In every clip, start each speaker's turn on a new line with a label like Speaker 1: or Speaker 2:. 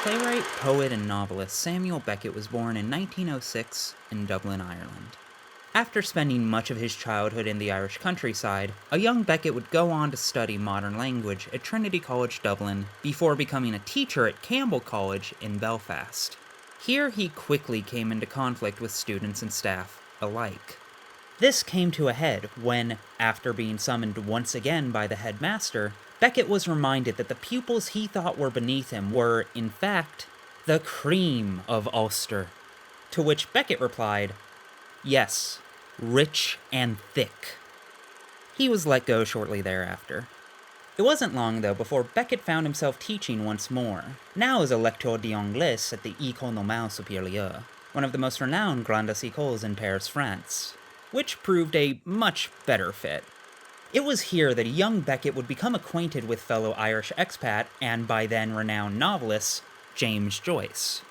Speaker 1: playwright, poet, and novelist Samuel Beckett was born in 1906 in Dublin, Ireland. After spending much of his childhood in the Irish countryside, a young Beckett would go on to study modern language at Trinity College Dublin before becoming a teacher at Campbell College in Belfast. Here he quickly came into conflict with students and staff alike. This came to a head when, after being summoned once again by the headmaster, Beckett was reminded that the pupils he thought were beneath him were, in fact, the cream of Ulster. To which Beckett replied, "Yes, rich and thick." He was let go shortly thereafter. It wasn't long, though, before Beckett found himself teaching once more, now as a lecteur d'anglais at the École Normale Supérieure, one of the most renowned grandes écoles in Paris, France, which proved a much better fit. It was here that a young Beckett would become acquainted with fellow Irish expat, and by then renowned novelist, James Joyce.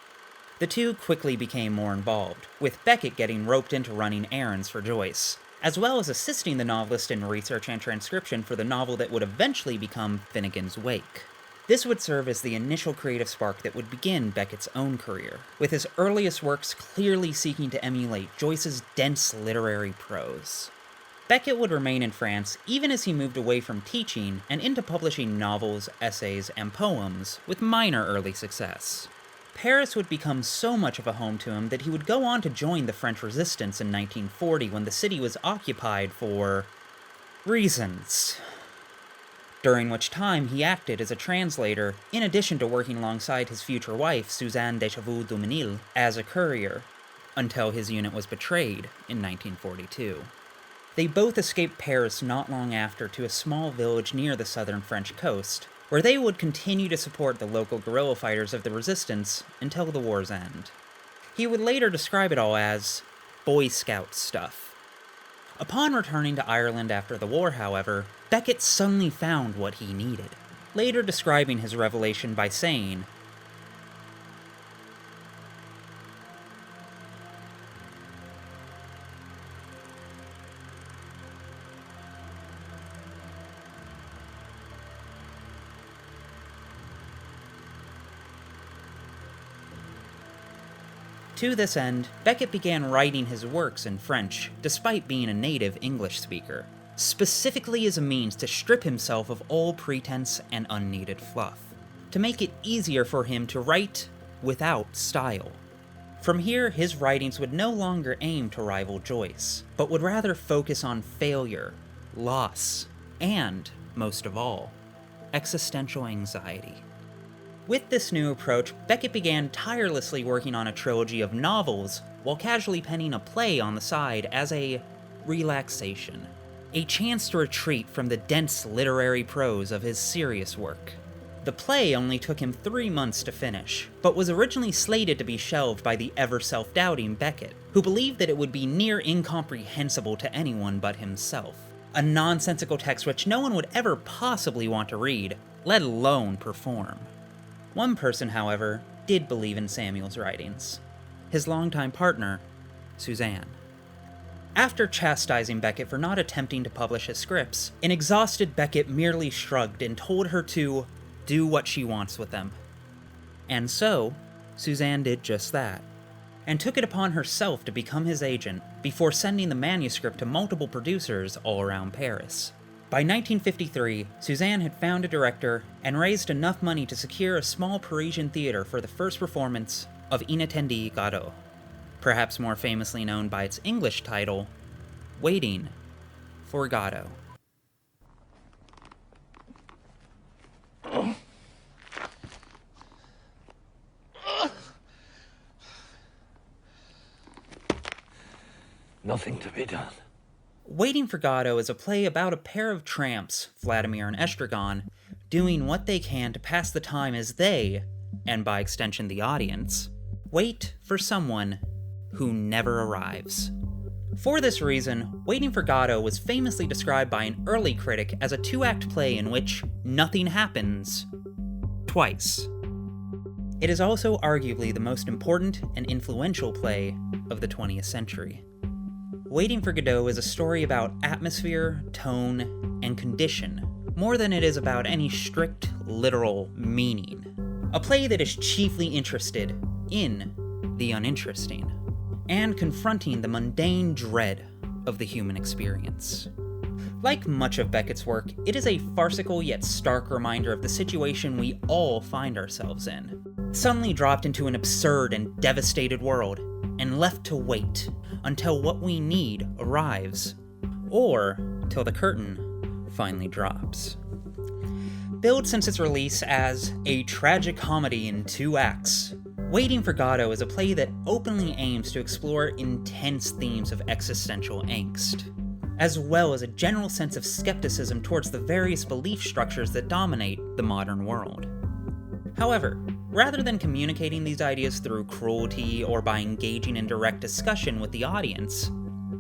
Speaker 1: The two quickly became more involved, with Beckett getting roped into running errands for Joyce, as well as assisting the novelist in research and transcription for the novel that would eventually become Finnegan's Wake. This would serve as the initial creative spark that would begin Beckett's own career, with his earliest works clearly seeking to emulate Joyce's dense literary prose. Beckett would remain in France even as he moved away from teaching and into publishing novels, essays, and poems, with minor early success. Paris would become so much of a home to him that he would go on to join the French Resistance in 1940 when the city was occupied for reasons. During which time he acted as a translator, in addition to working alongside his future wife, Suzanne Deschavaux-Duménil, as a courier, until his unit was betrayed in 1942. They both escaped Paris not long after to a small village near the southern French coast, where they would continue to support the local guerrilla fighters of the resistance until the war's end. He would later describe it all as Boy Scout stuff. Upon returning to Ireland after the war, however, Beckett suddenly found what he needed, later describing his revelation by saying, to this end, Beckett began writing his works in French, despite being a native English speaker, specifically as a means to strip himself of all pretense and unneeded fluff, to make it easier for him to write without style. From here, his writings would no longer aim to rival Joyce, but would rather focus on failure, loss, and, most of all, existential anxiety. With this new approach, Beckett began tirelessly working on a trilogy of novels while casually penning a play on the side as a relaxation, a chance to retreat from the dense literary prose of his serious work. The play only took him 3 months to finish, but was originally slated to be shelved by the ever self-doubting Beckett, who believed that it would be near incomprehensible to anyone but himself. A nonsensical text which no one would ever possibly want to read, let alone perform. One person, however, did believe in Samuel's writings. His longtime partner, Suzanne. After chastising Beckett for not attempting to publish his scripts, an exhausted Beckett merely shrugged and told her to do what she wants with them. And so, Suzanne did just that, and took it upon herself to become his agent before sending the manuscript to multiple producers all around Paris. By 1953, Suzanne had found a director and raised enough money to secure a small Parisian theater for the first performance of Inattendu Godot, perhaps more famously known by its English title, Waiting for Godot.
Speaker 2: Nothing to be done.
Speaker 1: Waiting for Godot is a play about a pair of tramps, Vladimir and Estragon, doing what they can to pass the time as they, and by extension the audience, wait for someone who never arrives. For this reason, Waiting for Godot was famously described by an early critic as a 2-act play in which nothing happens twice. It is also arguably the most important and influential play of the 20th century. Waiting for Godot is a story about atmosphere, tone, and condition, more than it is about any strict, literal meaning. a play that is chiefly interested in the uninteresting, and confronting the mundane dread of the human experience. Like much of Beckett's work, it is a farcical yet stark reminder of the situation we all find ourselves in. Suddenly dropped into an absurd and devastated world, and left to wait until what we need arrives, or till the curtain finally drops. Billed since its release as a tragic comedy in 2 acts, Waiting for Godot is a play that openly aims to explore intense themes of existential angst, as well as a general sense of skepticism towards the various belief structures that dominate the modern world. However, rather than communicating these ideas through cruelty or by engaging in direct discussion with the audience,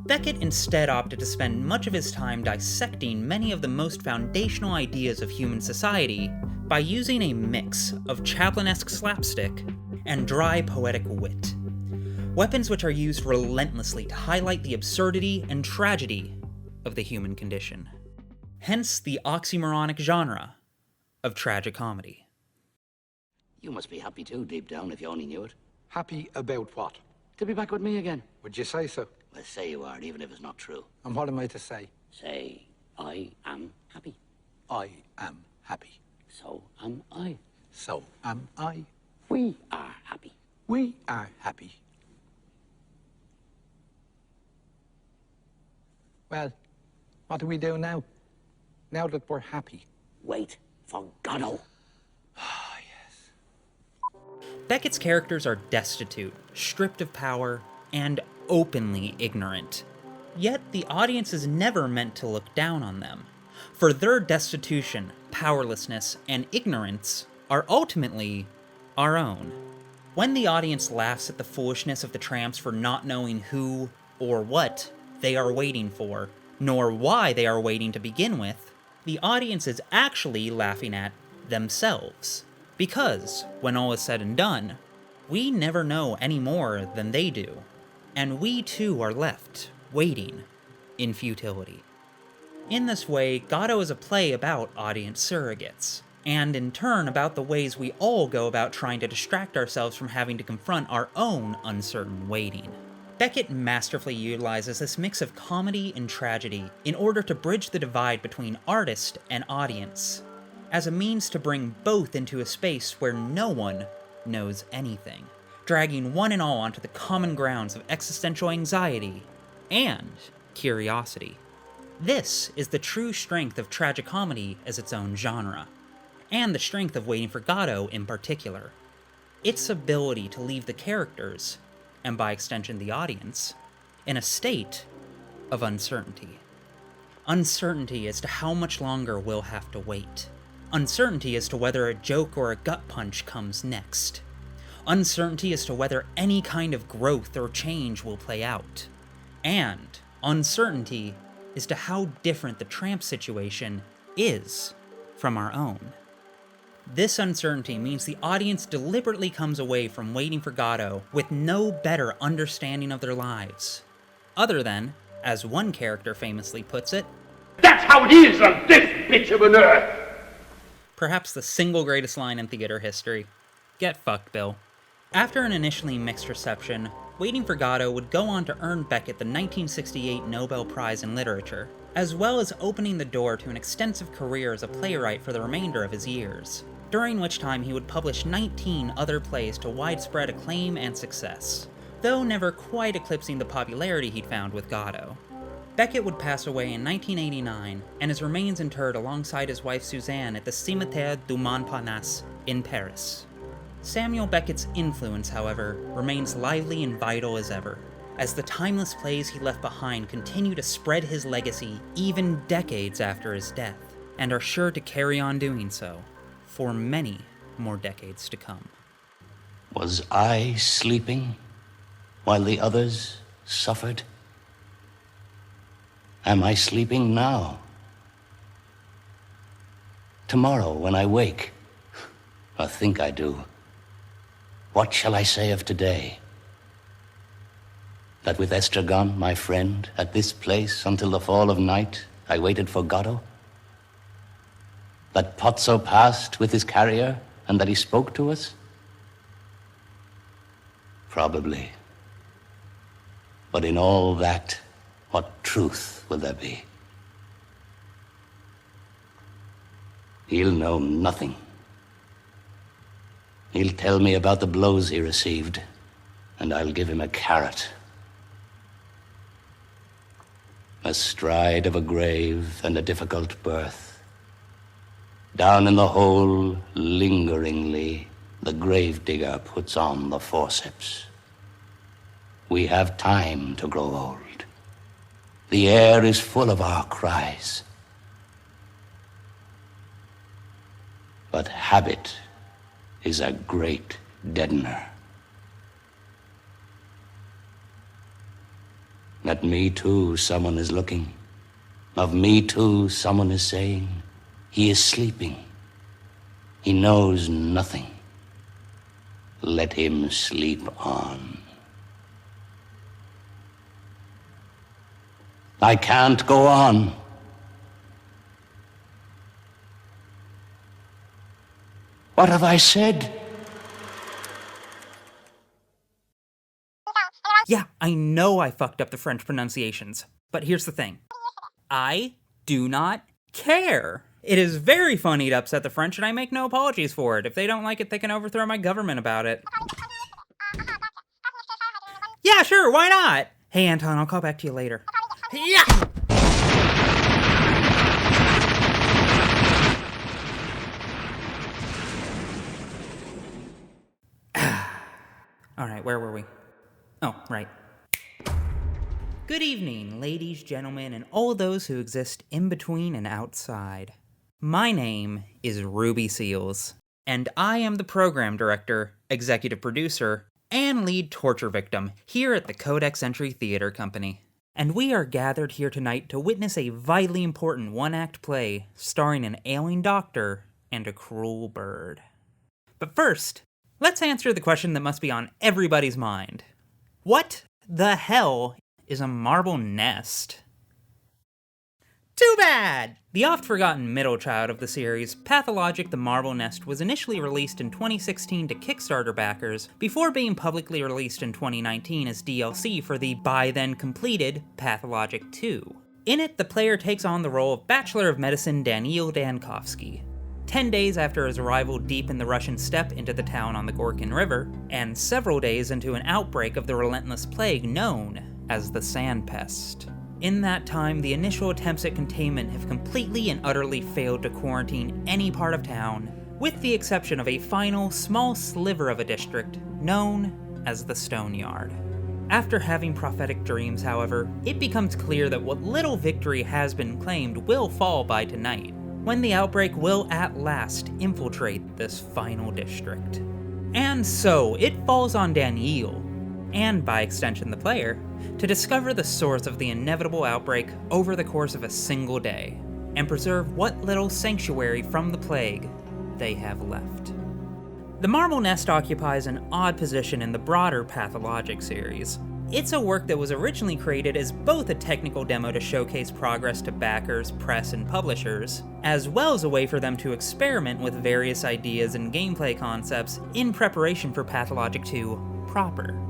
Speaker 1: Beckett instead opted to spend much of his time dissecting many of the most foundational ideas of human society by using a mix of Chaplin-esque slapstick and dry poetic wit, weapons which are used relentlessly to highlight the absurdity and tragedy of the human condition. Hence the oxymoronic genre of tragicomedy.
Speaker 2: You must be happy too, deep down, if you only knew it.
Speaker 3: Happy about what?
Speaker 2: To be back with me again.
Speaker 3: Would you say so?
Speaker 2: Well, say you are, even if it's not true.
Speaker 3: And what am I to say?
Speaker 2: Say, I am happy.
Speaker 3: I am happy.
Speaker 2: So am I.
Speaker 3: So am I.
Speaker 2: We are happy.
Speaker 3: We are happy. Well, what do we do now? Now that we're happy?
Speaker 2: Wait for Godot.
Speaker 3: Ah, yes.
Speaker 1: Beckett's characters are destitute, stripped of power, and openly ignorant. Yet the audience is never meant to look down on them, for their destitution, powerlessness, and ignorance are ultimately our own. When the audience laughs at the foolishness of the tramps for not knowing who or what they are waiting for, nor why they are waiting to begin with, the audience is actually laughing at themselves. Because, when all is said and done, we never know any more than they do, and we too are left waiting in futility. In this way, Godot is a play about audience surrogates, and in turn about the ways we all go about trying to distract ourselves from having to confront our own uncertain waiting. Beckett masterfully utilizes this mix of comedy and tragedy in order to bridge the divide between artist and audience, as a means to bring both into a space where no one knows anything, dragging one and all onto the common grounds of existential anxiety and curiosity. This is the true strength of tragicomedy as its own genre, and the strength of Waiting for Godot in particular. Its ability to leave the characters, and by extension the audience, in a state of uncertainty. Uncertainty as to how much longer we'll have to wait. Uncertainty as to whether a joke or a gut punch comes next. Uncertainty as to whether any kind of growth or change will play out. And uncertainty as to how different the tramp situation is from our own. This uncertainty means the audience deliberately comes away from Waiting for Godot with no better understanding of their lives, other than, as one character famously puts it,
Speaker 4: "That's how it is on this bitch of an earth!"
Speaker 1: Perhaps the single greatest line in theater history. Get fucked, Bill. After an initially mixed reception, Waiting for Godot would go on to earn Beckett the 1968 Nobel Prize in Literature, as well as opening the door to an extensive career as a playwright for the remainder of his years, during which time he would publish 19 other plays to widespread acclaim and success, though never quite eclipsing the popularity he'd found with Godot. Beckett would pass away in 1989, and his remains interred alongside his wife Suzanne at the Cimetière du Montparnasse in Paris. Samuel Beckett's influence, however, remains lively and vital as ever, as the timeless plays he left behind continue to spread his legacy even decades after his death, and are sure to carry on doing so for many more decades to come.
Speaker 2: Was I sleeping while the others suffered? Am I sleeping now? Tomorrow, when I wake, I think I do. What shall I say of today? That with Estragon, my friend, at this place until the fall of night, I waited for Godot? That Pozzo passed with his carrier, And that he spoke to us? Probably. But in all that, what truth will there be? He'll know nothing. He'll tell me about the blows he received, and I'll give him a carrot. Astride of a grave and a difficult birth. Down in the hole, lingeringly, the gravedigger puts on the forceps. We have time to grow old. The air is full of our cries. But habit is a great deadener. At me too, someone is looking. Of me too, someone is saying, he is sleeping. He knows nothing. Let him sleep on. I can't go on. What have I said?
Speaker 1: Yeah, I know I fucked up the French pronunciations, but here's the thing. I do not care. It is very funny to upset the French, and I make no apologies for it. If they don't like it, they can overthrow my government about it. Yeah, sure, why not? Hey, Anton, I'll call back to you later. Yeah! Alright, where were we? Oh, right. Good evening, ladies, gentlemen, and all those who exist in between and outside. My name is Ruby Seals, and I am the program director, executive producer, and lead torture victim here at the Codex Entry Theater Company. And we are gathered here tonight to witness a vitally important one-act play starring an ailing doctor and a cruel bird. But first, let's answer the question that must be on everybody's mind. What the hell is a marble nest? Too bad! The oft-forgotten middle child of the series, Pathologic the Marble Nest, was initially released in 2016 to Kickstarter backers before being publicly released in 2019 as DLC for the by-then-completed Pathologic 2. In it, the player takes on the role of Bachelor of Medicine Daniil Dankovsky. 10 days after his arrival deep in the Russian steppe into the town on the Gorkin River, and several days into an outbreak of the relentless plague known as the Sand Pest. In that time, the initial attempts at containment have completely and utterly failed to quarantine any part of town, with the exception of a final, small sliver of a district known as the Stone Yard. After having prophetic dreams, however, it becomes clear that what little victory has been claimed will fall by tonight, when the outbreak will at last infiltrate this final district. And so, it falls on Daniil, and by extension the player, to discover the source of the inevitable outbreak over the course of a single day, and preserve what little sanctuary from the plague they have left. The Marble Nest occupies an odd position in the broader Pathologic series. It's a work that was originally created as both a technical demo to showcase progress to backers, press, and publishers, as well as a way for them to experiment with various ideas and gameplay concepts in preparation for Pathologic 2 proper.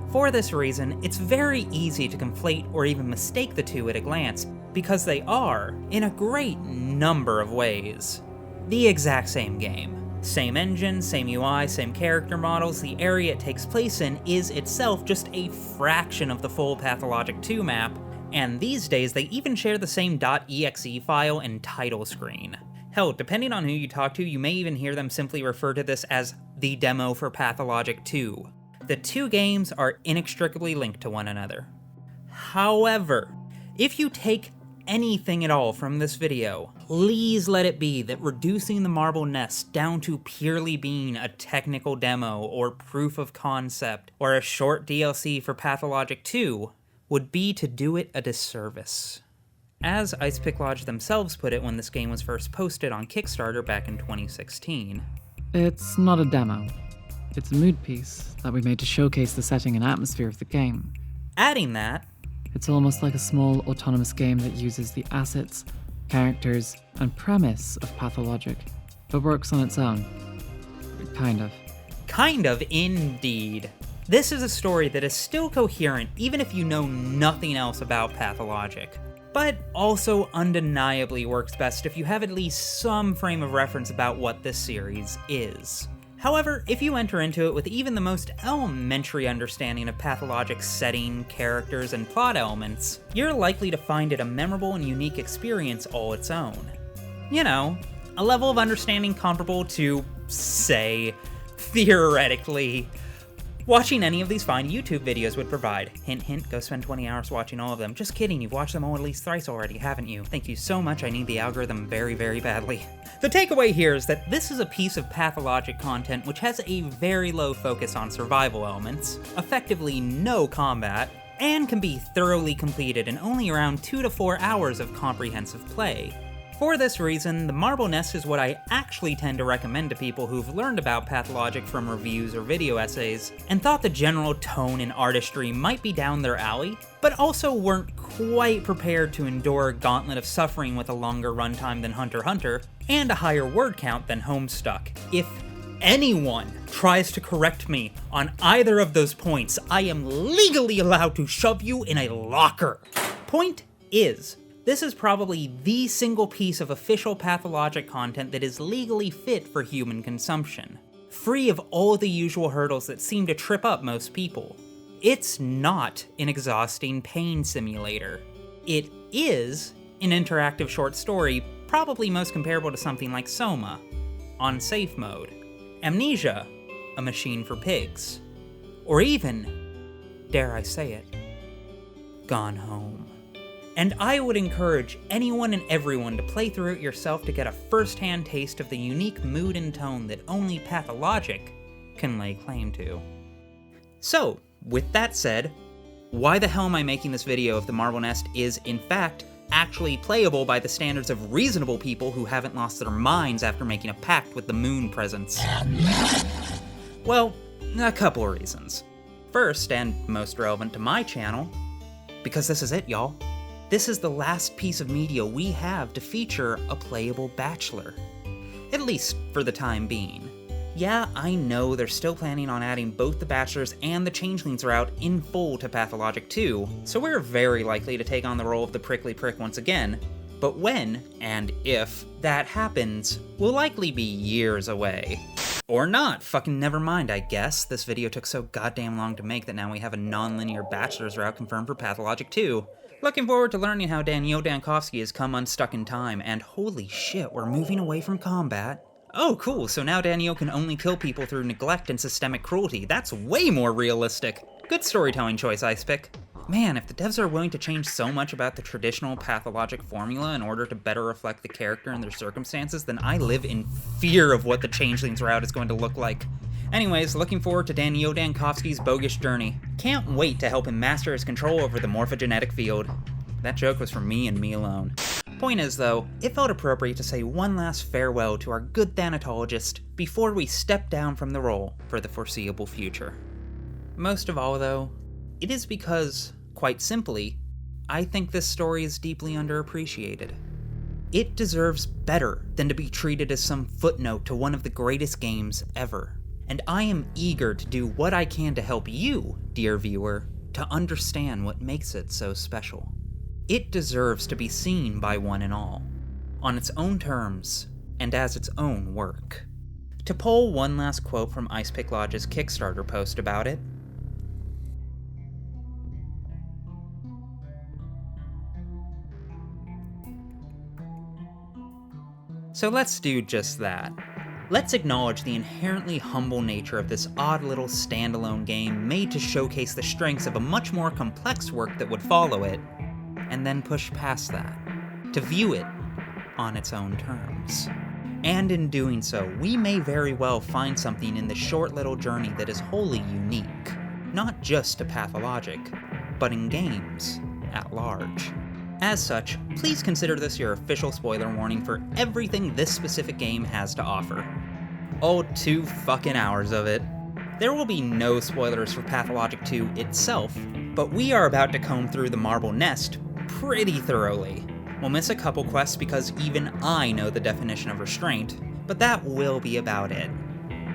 Speaker 1: For this reason, it's very easy to conflate or even mistake the two at a glance, because they are, in a great number of ways, the exact same game. Same engine, same UI, same character models, the area it takes place in is itself just a fraction of the full Pathologic 2 map, and these days they even share the same .exe file and title screen. Hell, depending on who you talk to, you may even hear them simply refer to this as the demo for Pathologic 2. The two games are inextricably linked to one another. However, if you take anything at all from this video, please let it be that reducing the Marble Nest down to purely being a technical demo or proof of concept or a short DLC for Pathologic 2 would be to do it a disservice. As Ice Pick Lodge themselves put it when this game was first posted on Kickstarter back in 2016.
Speaker 5: It's not a demo. It's a mood piece that we made to showcase the setting and atmosphere of the game.
Speaker 1: Adding that,
Speaker 5: It's almost like a small autonomous game that uses the assets, characters, and premise of Pathologic, but works on its own. Kind of.
Speaker 1: Kind of, indeed. This is a story that is still coherent even if you know nothing else about Pathologic, but also undeniably works best if you have at least some frame of reference about what this series is. However, if you enter into it with even the most elementary understanding of Pathologic's setting, characters, and plot elements, you're likely to find it a memorable and unique experience all its own. You know, a level of understanding comparable to, say, theoretically, watching any of these fine YouTube videos would provide. Hint, hint, go spend 20 hours watching all of them. Just kidding, you've watched them all at least thrice already, haven't you? Thank you so much, I need the algorithm very, very badly. The takeaway here is that this is a piece of Pathologic content which has a very low focus on survival elements, effectively no combat, and can be thoroughly completed in only around 2 to 4 hours of comprehensive play. For this reason, the Marble Nest is what I actually tend to recommend to people who've learned about Pathologic from reviews or video essays, and thought the general tone and artistry might be down their alley, but also weren't quite prepared to endure a gauntlet of suffering with a longer runtime than Hunter x Hunter, and a higher word count than Homestuck. If anyone tries to correct me on either of those points, I am legally allowed to shove you in a locker. Point is, this is probably the single piece of official Pathologic content that is legally fit for human consumption, free of all the usual hurdles that seem to trip up most people. It's not an exhausting pain simulator. It is an interactive short story, probably most comparable to something like Soma, on safe mode, Amnesia, a machine for pigs, or even, dare I say it, Gone Home. And I would encourage anyone and everyone to play through it yourself to get a first-hand taste of the unique mood and tone that only Pathologic can lay claim to. So, with that said, why the hell am I making this video if the Marble Nest is, in fact, actually playable by the standards of reasonable people who haven't lost their minds after making a pact with the moon presence? Well, a couple of reasons. First, and most relevant to my channel, because this is it, y'all. This is the last piece of media we have to feature a playable bachelor. At least for the time being. Yeah, I know they're still planning on adding both the Bachelors and the Changelings route in full to Pathologic 2, so we're very likely to take on the role of the prickly prick once again, but when, and if, that happens, will likely be years away. Or not, fucking never mind, I guess. This video took so goddamn long to make that now we have a non-linear Bachelors route confirmed for Pathologic 2. Looking forward to learning how Daniel Dankovsky has come unstuck in time, and holy shit, we're moving away from combat. Oh cool, so now Daniel can only kill people through neglect and systemic cruelty. That's way more realistic. Good storytelling choice, Icepick. Man, if the devs are willing to change so much about the traditional Pathologic formula in order to better reflect the character and their circumstances, then I live in fear of what the Changelings route is going to look like. Anyways, looking forward to Daniel Dankovsky's bogus journey. Can't wait to help him master his control over the morphogenetic field. That joke was from me and me alone. Point is though, it felt appropriate to say one last farewell to our good thanatologist before we step down from the role for the foreseeable future. Most of all though, it is because, quite simply, I think this story is deeply underappreciated. It deserves better than to be treated as some footnote to one of the greatest games ever. And I am eager to do what I can to help you, dear viewer, to understand what makes it so special. It deserves to be seen by one and all, on its own terms, and as its own work. To pull one last quote from Icepick Lodge's Kickstarter post about it, so let's do just that. Let's acknowledge the inherently humble nature of this odd little standalone game made to showcase the strengths of a much more complex work that would follow it, and then push past that, to view it on its own terms. And in doing so, we may very well find something in this short little journey that is wholly unique, not just to Pathologic, but in games at large. As such, please consider this your official spoiler warning for everything this specific game has to offer. All 2 fucking hours of it. There will be no spoilers for Pathologic 2 itself, but we are about to comb through the Marble Nest pretty thoroughly. We'll miss a couple quests because even I know the definition of restraint, but that will be about it.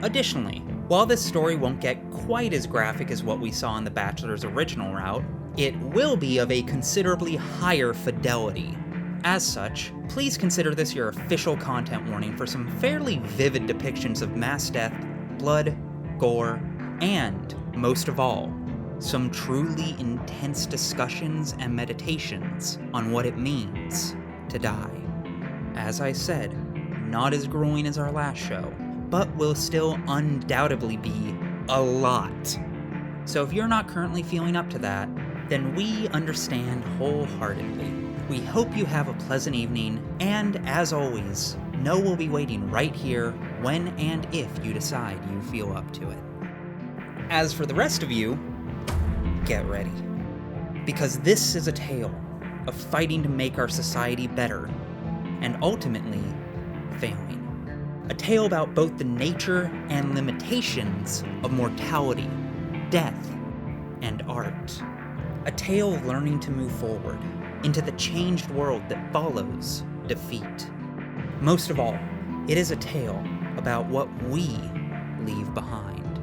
Speaker 1: Additionally, while this story won't get quite as graphic as what we saw in The Bachelor's original route, it will be of a considerably higher fidelity. As such, please consider this your official content warning for some fairly vivid depictions of mass death, blood, gore, and, most of all, some truly intense discussions and meditations on what it means to die. As I said, not as grueling as our last show, but will still undoubtedly be a lot. So if you're not currently feeling up to that, then we understand wholeheartedly. We hope you have a pleasant evening, and as always, know we'll be waiting right here when and if you decide you feel up to it. As for the rest of you, get ready. Because this is a tale of fighting to make our society better, and ultimately, failing. A tale about both the nature and limitations of mortality, death, and art. A tale of learning to move forward into the changed world that follows defeat. Most of all, it is a tale about what we leave behind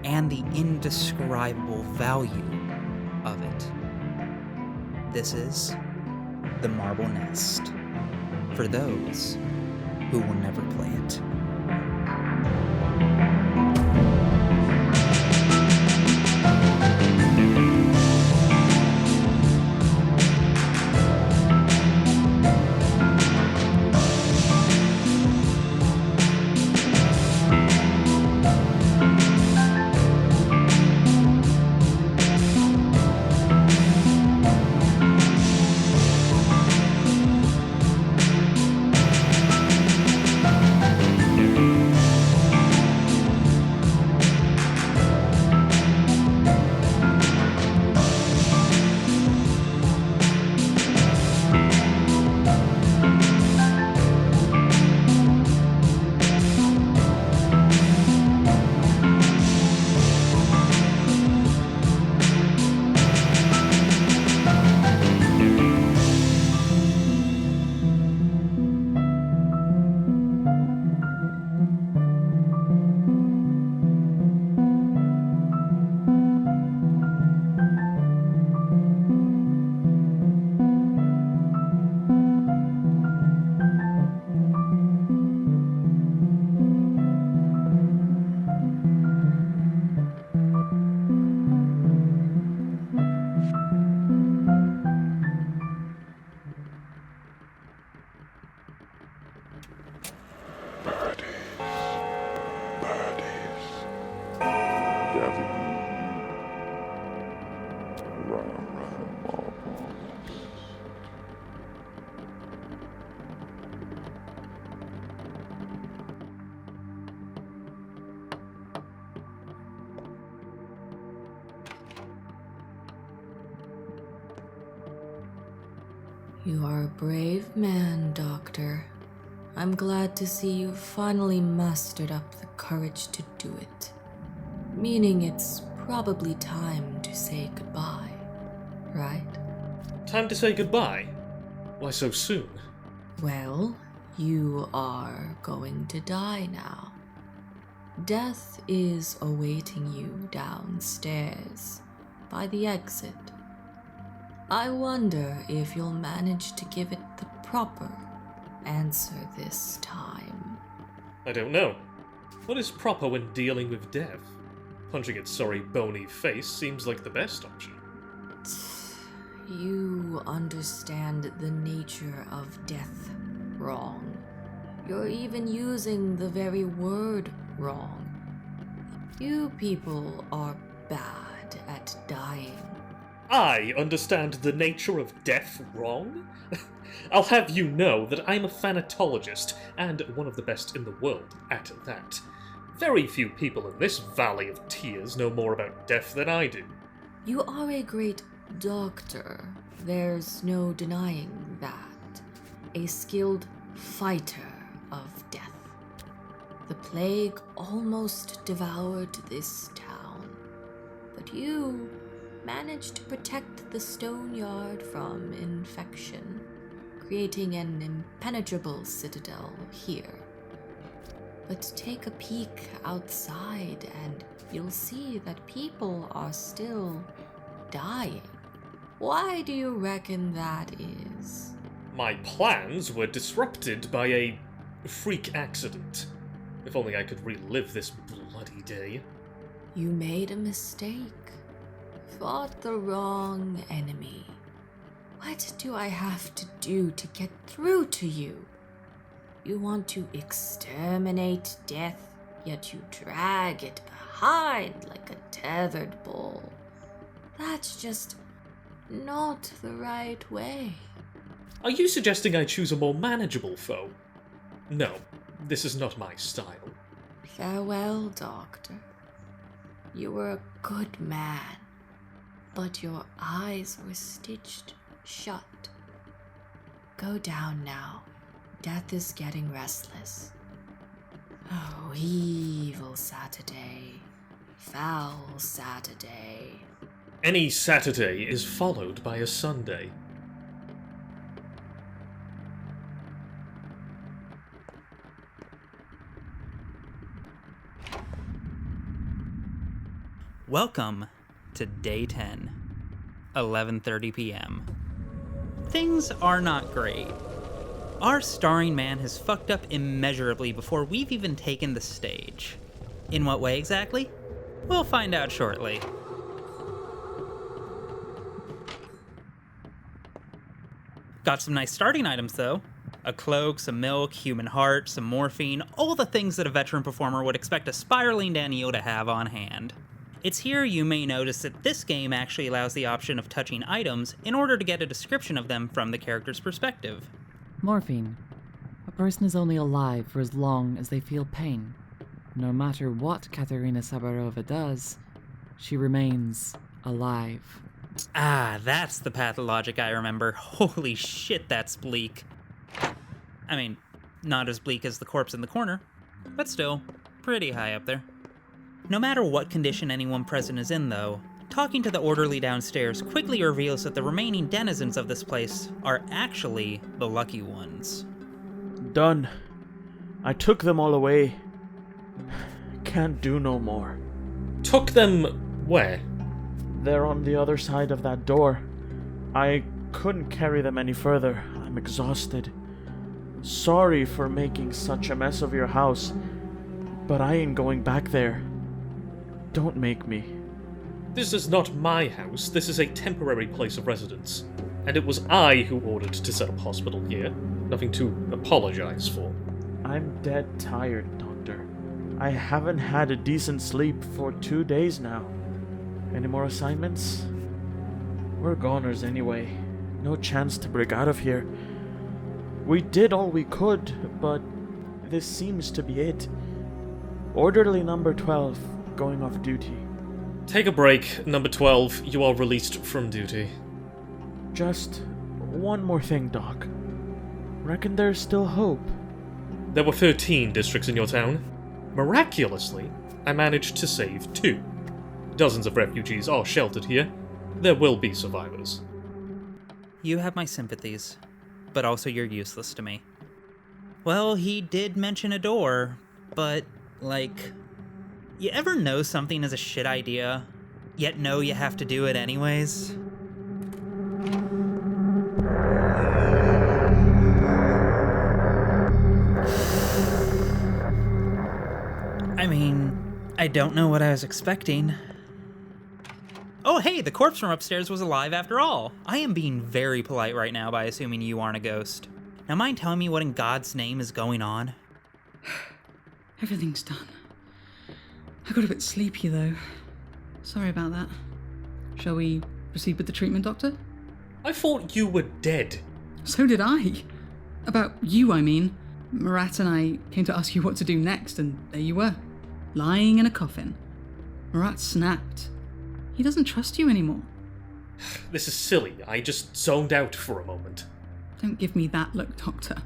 Speaker 1: and the indescribable value of it. This is The Marble Nest, for those who will never play it.
Speaker 6: You are a brave man, Doctor. I'm glad to see you finally mustered up the courage to do it. Meaning it's probably time to say goodbye, right?
Speaker 7: Time to say goodbye? Why so soon?
Speaker 6: Well, you are going to die now. Death is awaiting you downstairs by the exit. I wonder if you'll manage to give it the proper answer this time.
Speaker 7: I don't know. What is proper when dealing with death? Punching its sorry bony face seems like the best option.
Speaker 6: You understand the nature of death wrong. You're even using the very word wrong. You people are bad at dying.
Speaker 7: I understand the nature of death wrong? I'll have you know that I'm a thanatologist, and one of the best in the world at that. Very few people in this valley of tears know more about death than I do.
Speaker 6: You are a great doctor. There's no denying that. A skilled fighter of death. The plague almost devoured this town, but you managed to protect the stone yard from infection, creating an impenetrable citadel here. But take a peek outside and you'll see that people are still dying. Why do you reckon that is?
Speaker 7: My plans were disrupted by a freak accident. If only I could relive this bloody day.
Speaker 6: You made a mistake. Fought the wrong enemy. What do I have to do to get through to you? You want to exterminate death, yet you drag it behind like a tethered bull. That's just not the right way.
Speaker 7: Are you suggesting I choose a more manageable foe? No, this is not my style.
Speaker 6: Farewell, Doctor. You were a good man, but your eyes were stitched shut. Go down now. Death is getting restless. Oh, evil Saturday. Foul Saturday.
Speaker 7: Any Saturday is followed by a Sunday.
Speaker 1: Welcome to Day 10, 11:30 p.m. Things are not great. Our starring man has fucked up immeasurably before we've even taken the stage. In what way exactly? We'll find out shortly. Got some nice starting items though. A cloak, some milk, human heart, some morphine, all the things that a veteran performer would expect a spiraling Daniel to have on hand. It's here you may notice that this game actually allows the option of touching items in order to get a description of them from the character's perspective.
Speaker 5: Morphine. A person is only alive for as long as they feel pain. No matter what Katerina Sabarova does, she remains alive.
Speaker 1: Ah, that's the pathologic I remember. Holy shit, that's bleak. I mean, not as bleak as the corpse in the corner, but still, pretty high up there. No matter what condition anyone present is in, though, talking to the orderly downstairs quickly reveals that the remaining denizens of this place are actually the lucky ones.
Speaker 8: Done. I took them all away. Can't do no more.
Speaker 7: Took them where?
Speaker 8: They're on the other side of that door. I couldn't carry them any further. I'm exhausted. Sorry for making such a mess of your house, but I ain't going back there. Don't make me.
Speaker 7: This is not my house, this is a temporary place of residence. And it was I who ordered to set up hospital here. Nothing to apologize for.
Speaker 8: I'm dead tired, Doctor. I haven't had a decent sleep for 2 days now. Any more assignments? We're goners anyway. No chance to break out of here. We did all we could, but this seems to be it. Orderly number 12, going off duty.
Speaker 7: Take a break, number 12. You are released from duty.
Speaker 8: Just one more thing, Doc. Reckon there's still hope.
Speaker 7: There were 13 districts in your town. Miraculously, I managed to save 2. Dozens of refugees are sheltered here. There will be survivors.
Speaker 1: You have my sympathies, but also you're useless to me. Well, he did mention a door, but, like, you ever know something is a shit idea, yet know you have to do it anyways? I mean, I don't know what I was expecting. Oh hey, the corpse from upstairs was alive after all. I am being very polite right now by assuming you aren't a ghost. Now mind telling me what in God's name is going on?
Speaker 9: Everything's done. I got a bit sleepy though. Sorry about that. Shall we proceed with the treatment, Doctor?
Speaker 7: I thought you were dead.
Speaker 9: So did I. About you, I mean. Marat and I came to ask you what to do next, and there you were, lying in a coffin. Marat snapped. He doesn't trust you anymore.
Speaker 7: This is silly. I just zoned out for a moment.
Speaker 9: Don't give me that look, Doctor.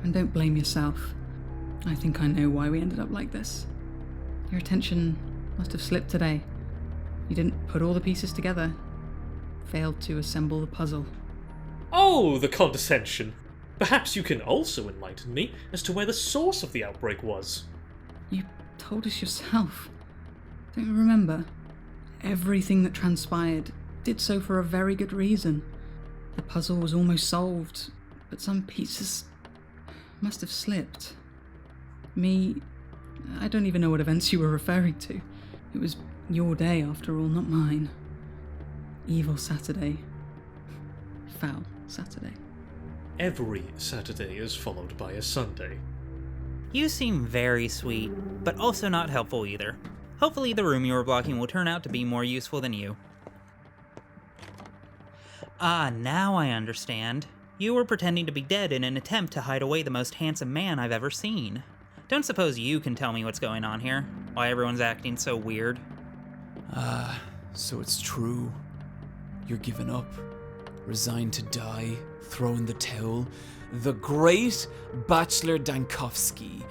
Speaker 9: And don't blame yourself. I think I know why we ended up like this. Your attention must have slipped today. You didn't put all the pieces together. Failed to assemble the puzzle.
Speaker 7: Oh, the condescension. Perhaps you can also enlighten me as to where the source of the outbreak was.
Speaker 9: You told us yourself. Don't you remember? Everything that transpired did so for a very good reason. The puzzle was almost solved, but some pieces must have slipped. I don't even know what events you were referring to. It was your day after all, not mine. Evil Saturday. Foul Saturday.
Speaker 7: Every Saturday is followed by a Sunday.
Speaker 1: You seem very sweet, but also not helpful either. Hopefully the room you were blocking will turn out to be more useful than you. Ah, now I understand. You were pretending to be dead in an attempt to hide away the most handsome man I've ever seen. Don't suppose you can tell me what's going on here? Why everyone's acting so weird?
Speaker 10: So it's true. You're giving up. Resigned to die. Throwing the towel. The great Bachelor Dankovsky.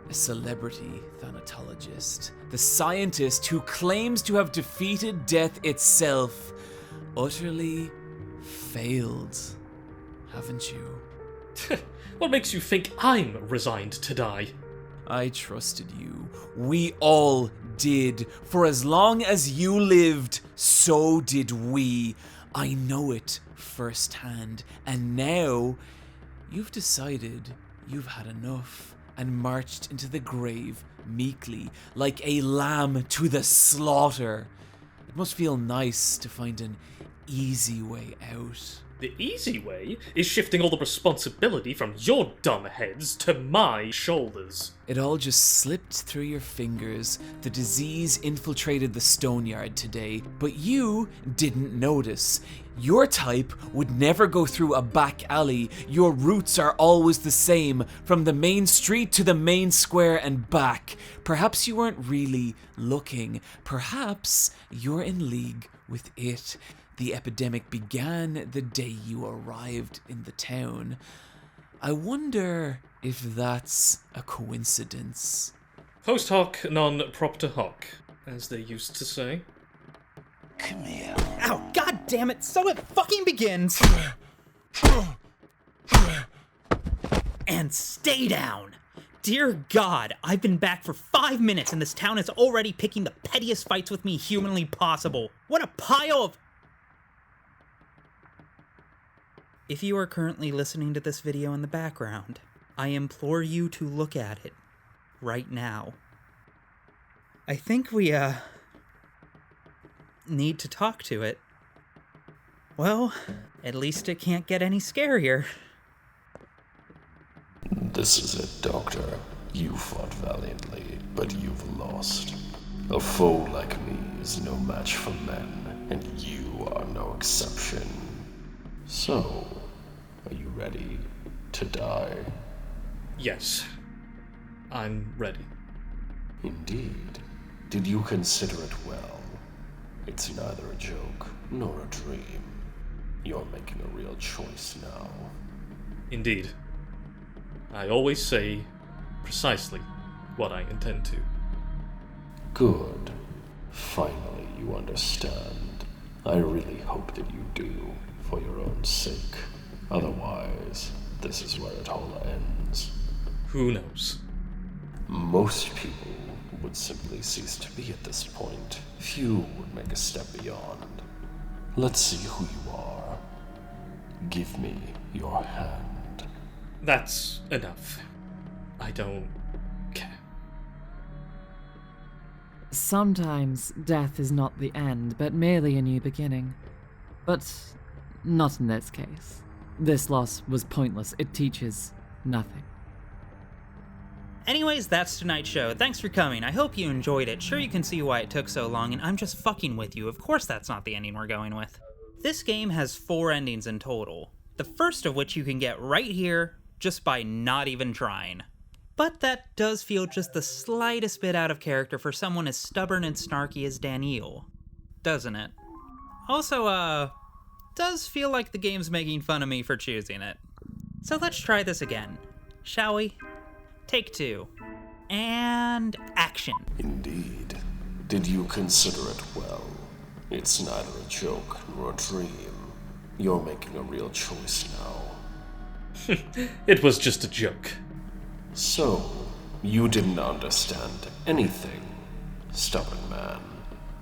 Speaker 10: A celebrity thanatologist. The scientist who claims to have defeated death itself. Utterly failed. Haven't you?
Speaker 7: What makes you think I'm resigned to die?
Speaker 10: I trusted you. We all did. For as long as you lived, so did we. I know it firsthand. And now, you've decided you've had enough and marched into the grave meekly, like a lamb to the slaughter. It must feel nice to find an easy way out.
Speaker 7: The easy way is shifting all the responsibility from your dumb heads to my shoulders.
Speaker 10: It all just slipped through your fingers. The disease infiltrated the stoneyard today, but you didn't notice. Your type would never go through a back alley. Your routes are always the same, from the main street to the main square and back. Perhaps you weren't really looking. Perhaps you're in league with it. The epidemic began the day you arrived in the town. I wonder if that's a coincidence.
Speaker 7: Post hoc non propter hoc, as they used to say.
Speaker 2: Come here.
Speaker 1: Ow, god damn it, so it fucking begins! And stay down! Dear God, I've been back for 5 minutes and this town is already picking the pettiest fights with me humanly possible. What a pile of... If you are currently listening to this video in the background, I implore you to look at it right now. I think we, need to talk to it. Well, at least it can't get any scarier.
Speaker 11: This is it, Doctor. You fought valiantly, but you've lost. A foe like me is no match for men, and you are no exception. So, are you ready to die?
Speaker 7: Yes, I'm ready.
Speaker 11: Indeed. Did you consider it well? It's neither a joke nor a dream. You're making a real choice now.
Speaker 7: Indeed. I always say precisely what I intend to.
Speaker 11: Good. Finally, you understand. I really hope that you do, for your own sake. Otherwise, this is where it all ends.
Speaker 7: Who knows?
Speaker 11: Most people would simply cease to be at this point. Few would make a step beyond. Let's see who you are. Give me your hand.
Speaker 7: That's enough. I don't care.
Speaker 5: Sometimes death is not the end, but merely a new beginning. But not in this case. This loss was pointless. It teaches nothing.
Speaker 1: Anyways, that's tonight's show. Thanks for coming. I hope you enjoyed it. Sure, you can see why it took so long, and I'm just fucking with you. Of course that's not the ending we're going with. This game has 4 endings in total. The first of which you can get right here, just by not even trying. But that does feel just the slightest bit out of character for someone as stubborn and snarky as Daniel, doesn't it? Also, does feel like the game's making fun of me for choosing it. So let's try this again, shall we? Take 2. And action.
Speaker 11: Indeed. Did you consider it well? It's neither a joke nor a dream. You're making a real choice now.
Speaker 7: It was just a joke.
Speaker 11: So, you didn't understand anything, stubborn man.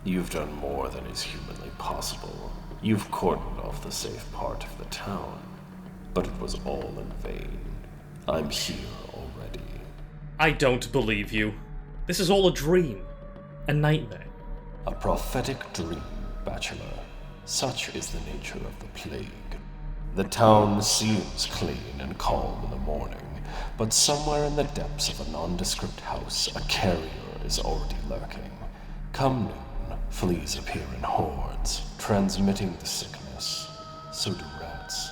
Speaker 11: You've done more than is humanly possible. You've cordoned off the safe part of the town, but it was all in vain. I'm here already.
Speaker 7: I don't believe you. This is all a dream. A nightmare.
Speaker 11: A prophetic dream, Bachelor. Such is the nature of the plague. The town seems clean and calm in the morning, but somewhere in the depths of a nondescript house, a carrier is already lurking. Come noon, fleas appear in hordes, transmitting the sickness. So do rats.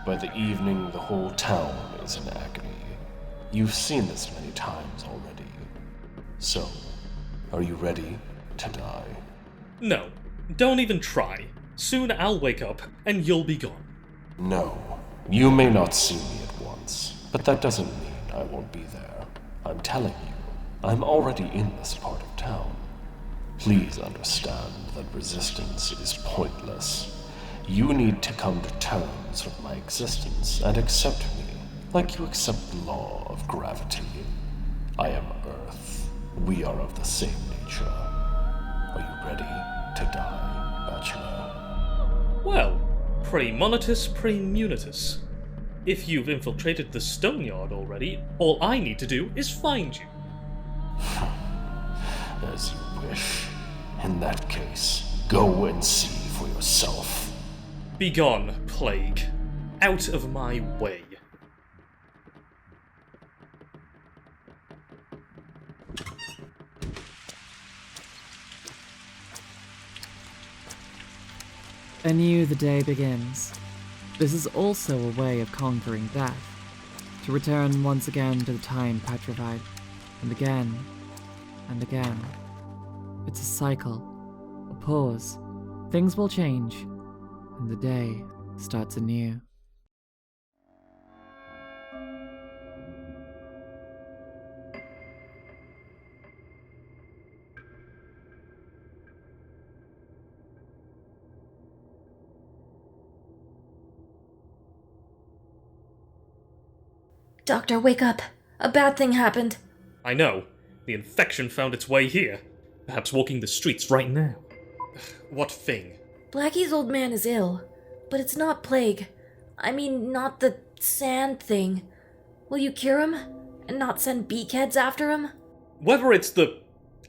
Speaker 11: By the evening, the whole town is in agony. You've seen this many times already. So, are you ready to die?
Speaker 7: No, don't even try. Soon I'll wake up, and you'll be gone.
Speaker 11: No, you may not see me at once, but that doesn't mean I won't be there. I'm telling you, I'm already in this part of town. Please understand that resistance is pointless. You need to come to terms with my existence and accept me, like you accept the law of gravity. I am Earth. We are of the same nature. Are you ready to die, Bachelor?
Speaker 7: Well, premonitus premunitus. If you've infiltrated the Stoneyard already, all I need to do is find you.
Speaker 11: As you wish. In that case, go and see for yourself.
Speaker 7: Begone, plague. Out of my way.
Speaker 5: Anew the day begins. This is also a way of conquering death, to return once again to the time petrified, and again, and again. It's a cycle, a pause. Things will change, and the day starts anew.
Speaker 6: Doctor, wake up. A bad thing happened.
Speaker 7: I know. The infection found its way here. Perhaps walking the streets right now. What thing?
Speaker 6: Blackie's old man is ill, but it's not plague. I mean, not the sand thing. Will you cure him? And not send beakheads after him?
Speaker 7: Whether it's the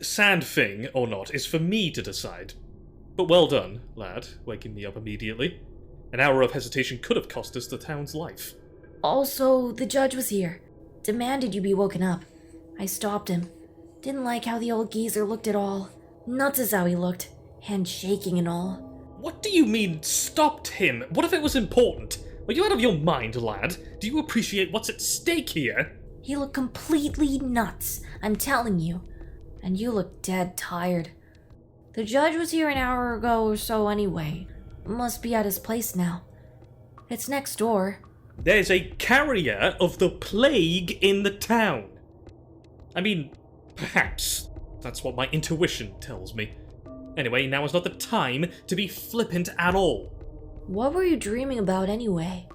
Speaker 7: sand thing or not is for me to decide. But well done, lad, waking me up immediately. An hour of hesitation could have cost us the town's life.
Speaker 6: Also, the judge was here. Demanded you be woken up. I stopped him. Didn't like how the old geezer looked at all. Nuts is how he looked. Hand shaking and all.
Speaker 7: What do you mean, stopped him? What if it was important? Are you out of your mind, lad? Do you appreciate what's at stake here?
Speaker 6: He looked completely nuts, I'm telling you. And you look dead tired. The judge was here an hour ago or so anyway. Must be at his place now. It's next door.
Speaker 7: There's a carrier of the plague in the town. I mean, perhaps. That's what my intuition tells me. Anyway, now is not the time to be flippant at all.
Speaker 6: What were you dreaming about anyway?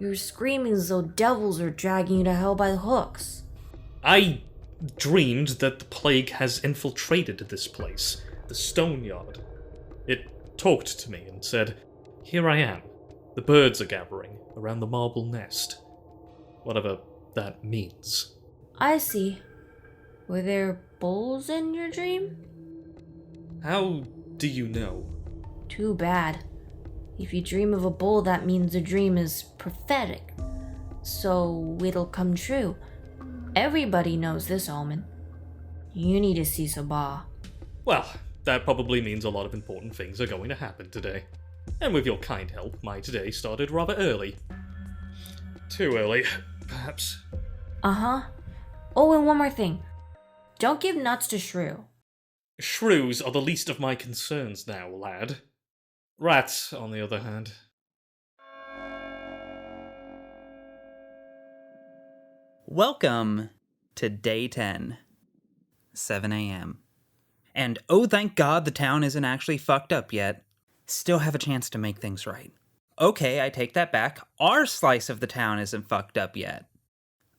Speaker 6: You're screaming as though devils are dragging you to hell by the hooks.
Speaker 7: I dreamed that the plague has infiltrated this place, the Stoneyard. It talked to me and said, "Here I am. The birds are gathering around the marble nest." Whatever that means.
Speaker 6: I see. Were there bulls in your dream?
Speaker 7: How do you know?
Speaker 6: Too bad. If you dream of a bull, that means the dream is prophetic. So it'll come true. Everybody knows this omen. You need to see Sabah.
Speaker 7: Well, that probably means a lot of important things are going to happen today. And with your kind help, my today started rather early. Too early, perhaps.
Speaker 6: Uh-huh. Oh, and one more thing. Don't give nuts to Shrew.
Speaker 7: Shrews are the least of my concerns now, lad. Rats, on the other hand.
Speaker 1: Welcome to day 10, 7 a.m. And oh, thank God the town isn't actually fucked up yet. Still have a chance to make things right. Okay, I take that back. Our slice of the town isn't fucked up yet.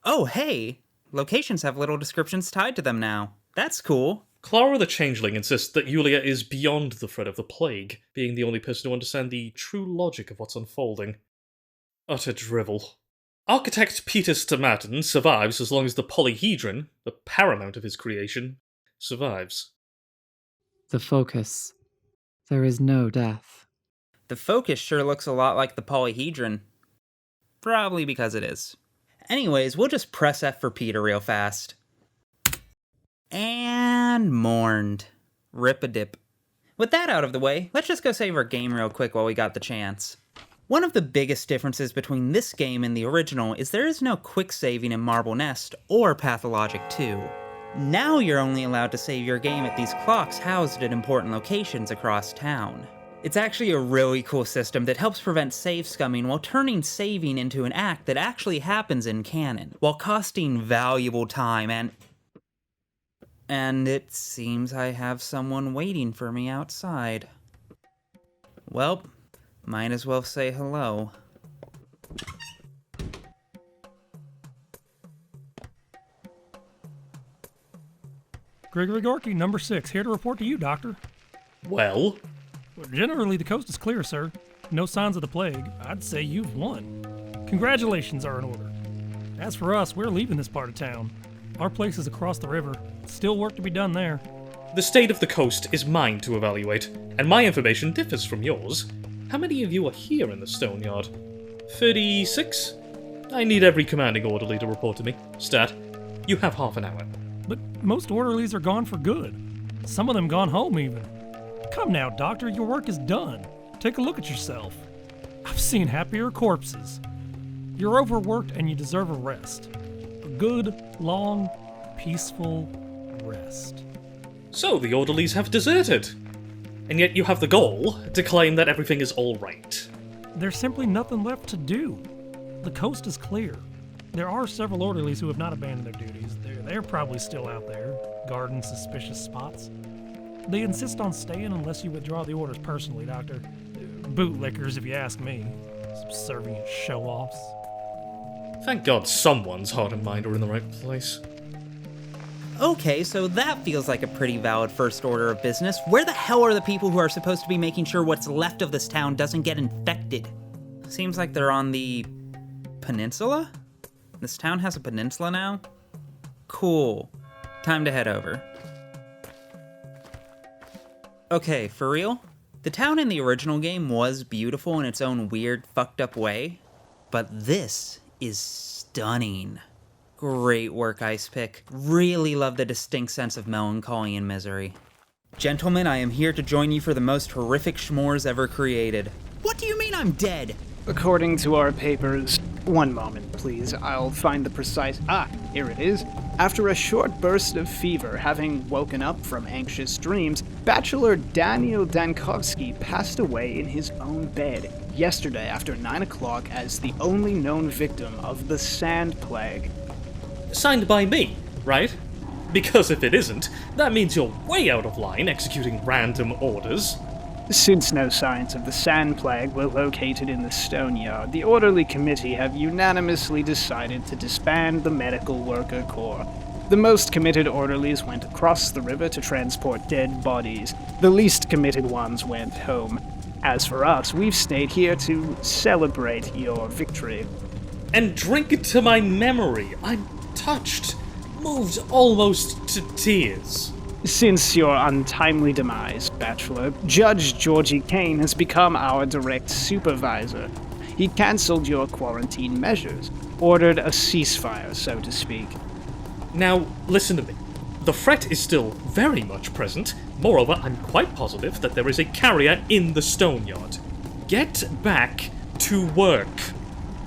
Speaker 1: Oh, hey! Locations have little descriptions tied to them now. That's cool.
Speaker 7: Clara the Changeling insists that Yulia is beyond the threat of the plague, being the only person to understand the true logic of what's unfolding. Utter drivel. Architect Peter Stamatin survives as long as the polyhedron, the paramount of his creation, survives.
Speaker 5: The focus. There is no death.
Speaker 1: The focus sure looks a lot like the polyhedron. Probably because it is. Anyways, we'll just press F for Peter real fast. And mourned. Rip-a-dip. With that out of the way, let's just go save our game real quick while we got the chance. One of the biggest differences between this game and the original is there is no quick saving in Marble Nest or Pathologic 2. Now you're only allowed to save your game at these clocks housed at important locations across town. It's actually a really cool system that helps prevent save scumming while turning saving into an act that actually happens in canon, while costing valuable time and it seems I have someone waiting for me outside. Well, might as well say hello.
Speaker 12: Gregory Gorky, number 6, here to report to you, Doctor.
Speaker 7: Well?
Speaker 12: Generally, the coast is clear, sir. No signs of the plague. I'd say you've won. Congratulations are in order. As for us, we're leaving this part of town. Our place is across the river. Still work to be done there.
Speaker 7: The state of the coast is mine to evaluate, and my information differs from yours. How many of you are here in the stone yard? 36? I need every commanding orderly to report to me. Stat, you have half an hour.
Speaker 12: But most orderlies are gone for good. Some of them gone home even. Come now, Doctor, your work is done. Take a look at yourself. I've seen happier corpses. You're overworked and you deserve a rest. A good, long, peaceful rest.
Speaker 7: So the orderlies have deserted. And yet you have the goal to claim that everything is alright.
Speaker 12: There's simply nothing left to do. The coast is clear. There are several orderlies who have not abandoned their duties. They're probably still out there, guarding suspicious spots. They insist on staying unless you withdraw the orders personally, Doctor. Bootlickers, if you ask me. Subservient show-offs.
Speaker 7: Thank God someone's heart and mind are in the right place.
Speaker 1: Okay, so that feels like a pretty valid first order of business. Where the hell are the people who are supposed to be making sure what's left of this town doesn't get infected? Seems like they're on the peninsula? This town has a peninsula now? Cool. Time to head over. Okay, for real? The town in the original game was beautiful in its own weird, fucked up way, but this is stunning. Great work, Ice Pick. Really love the distinct sense of melancholy and misery. Gentlemen, I am here to join you for the most horrific schmores ever created. What do you mean I'm dead?
Speaker 13: According to our papers, one moment, please. I'll find the precise... here it is. After a short burst of fever, having woken up from anxious dreams, Bachelor Daniel Dankovsky passed away in his own bed yesterday after 9 o'clock as the only known victim of the sand plague.
Speaker 7: Signed by me, right? Because if it isn't, that means you're way out of line executing random orders.
Speaker 13: Since no signs of the sand plague were located in the stone yard, the orderly committee have unanimously decided to disband the medical worker corps. The most committed orderlies went across the river to transport dead bodies. The least committed ones went home. As for us, we've stayed here to celebrate your victory.
Speaker 7: And drink to my memory. I'm touched, moved almost to tears.
Speaker 13: Since your untimely demise, Bachelor, Judge Georgie Kane has become our direct supervisor. He cancelled your quarantine measures, ordered a ceasefire, so to speak.
Speaker 7: Now, listen to me. The threat is still very much present. Moreover, I'm quite positive that there is a carrier in the stone yard. Get back to work.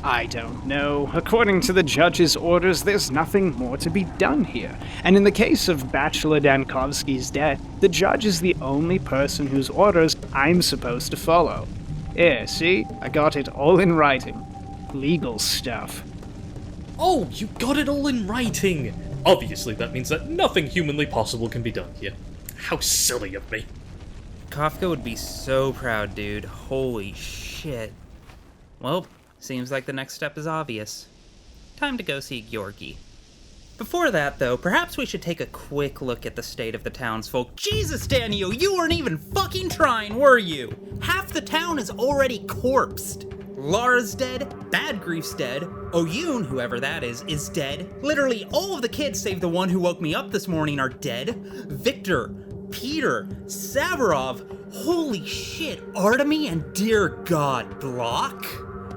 Speaker 13: I don't know. According to the judge's orders, there's nothing more to be done here. And in the case of Bachelor Dankovsky's death, the judge is the only person whose orders I'm supposed to follow. Here, see? I got it all in writing. Legal stuff.
Speaker 7: Oh, you got it all in writing! Obviously, that means that nothing humanly possible can be done here. How silly of me.
Speaker 1: Kafka would be so proud, dude. Holy shit. Well, seems like the next step is obvious. Time to go see Georgi. Before that, though, perhaps we should take a quick look at the state of the townsfolk. Jesus, Daniel, you weren't even fucking trying, were you? Half the town is already corpsed. Lara's dead, Bad Grief's dead, Oyun, whoever that is dead. Literally all of the kids save the one who woke me up this morning are dead. Victor, Peter, Savarov, holy shit, Artemy, and dear God, Block?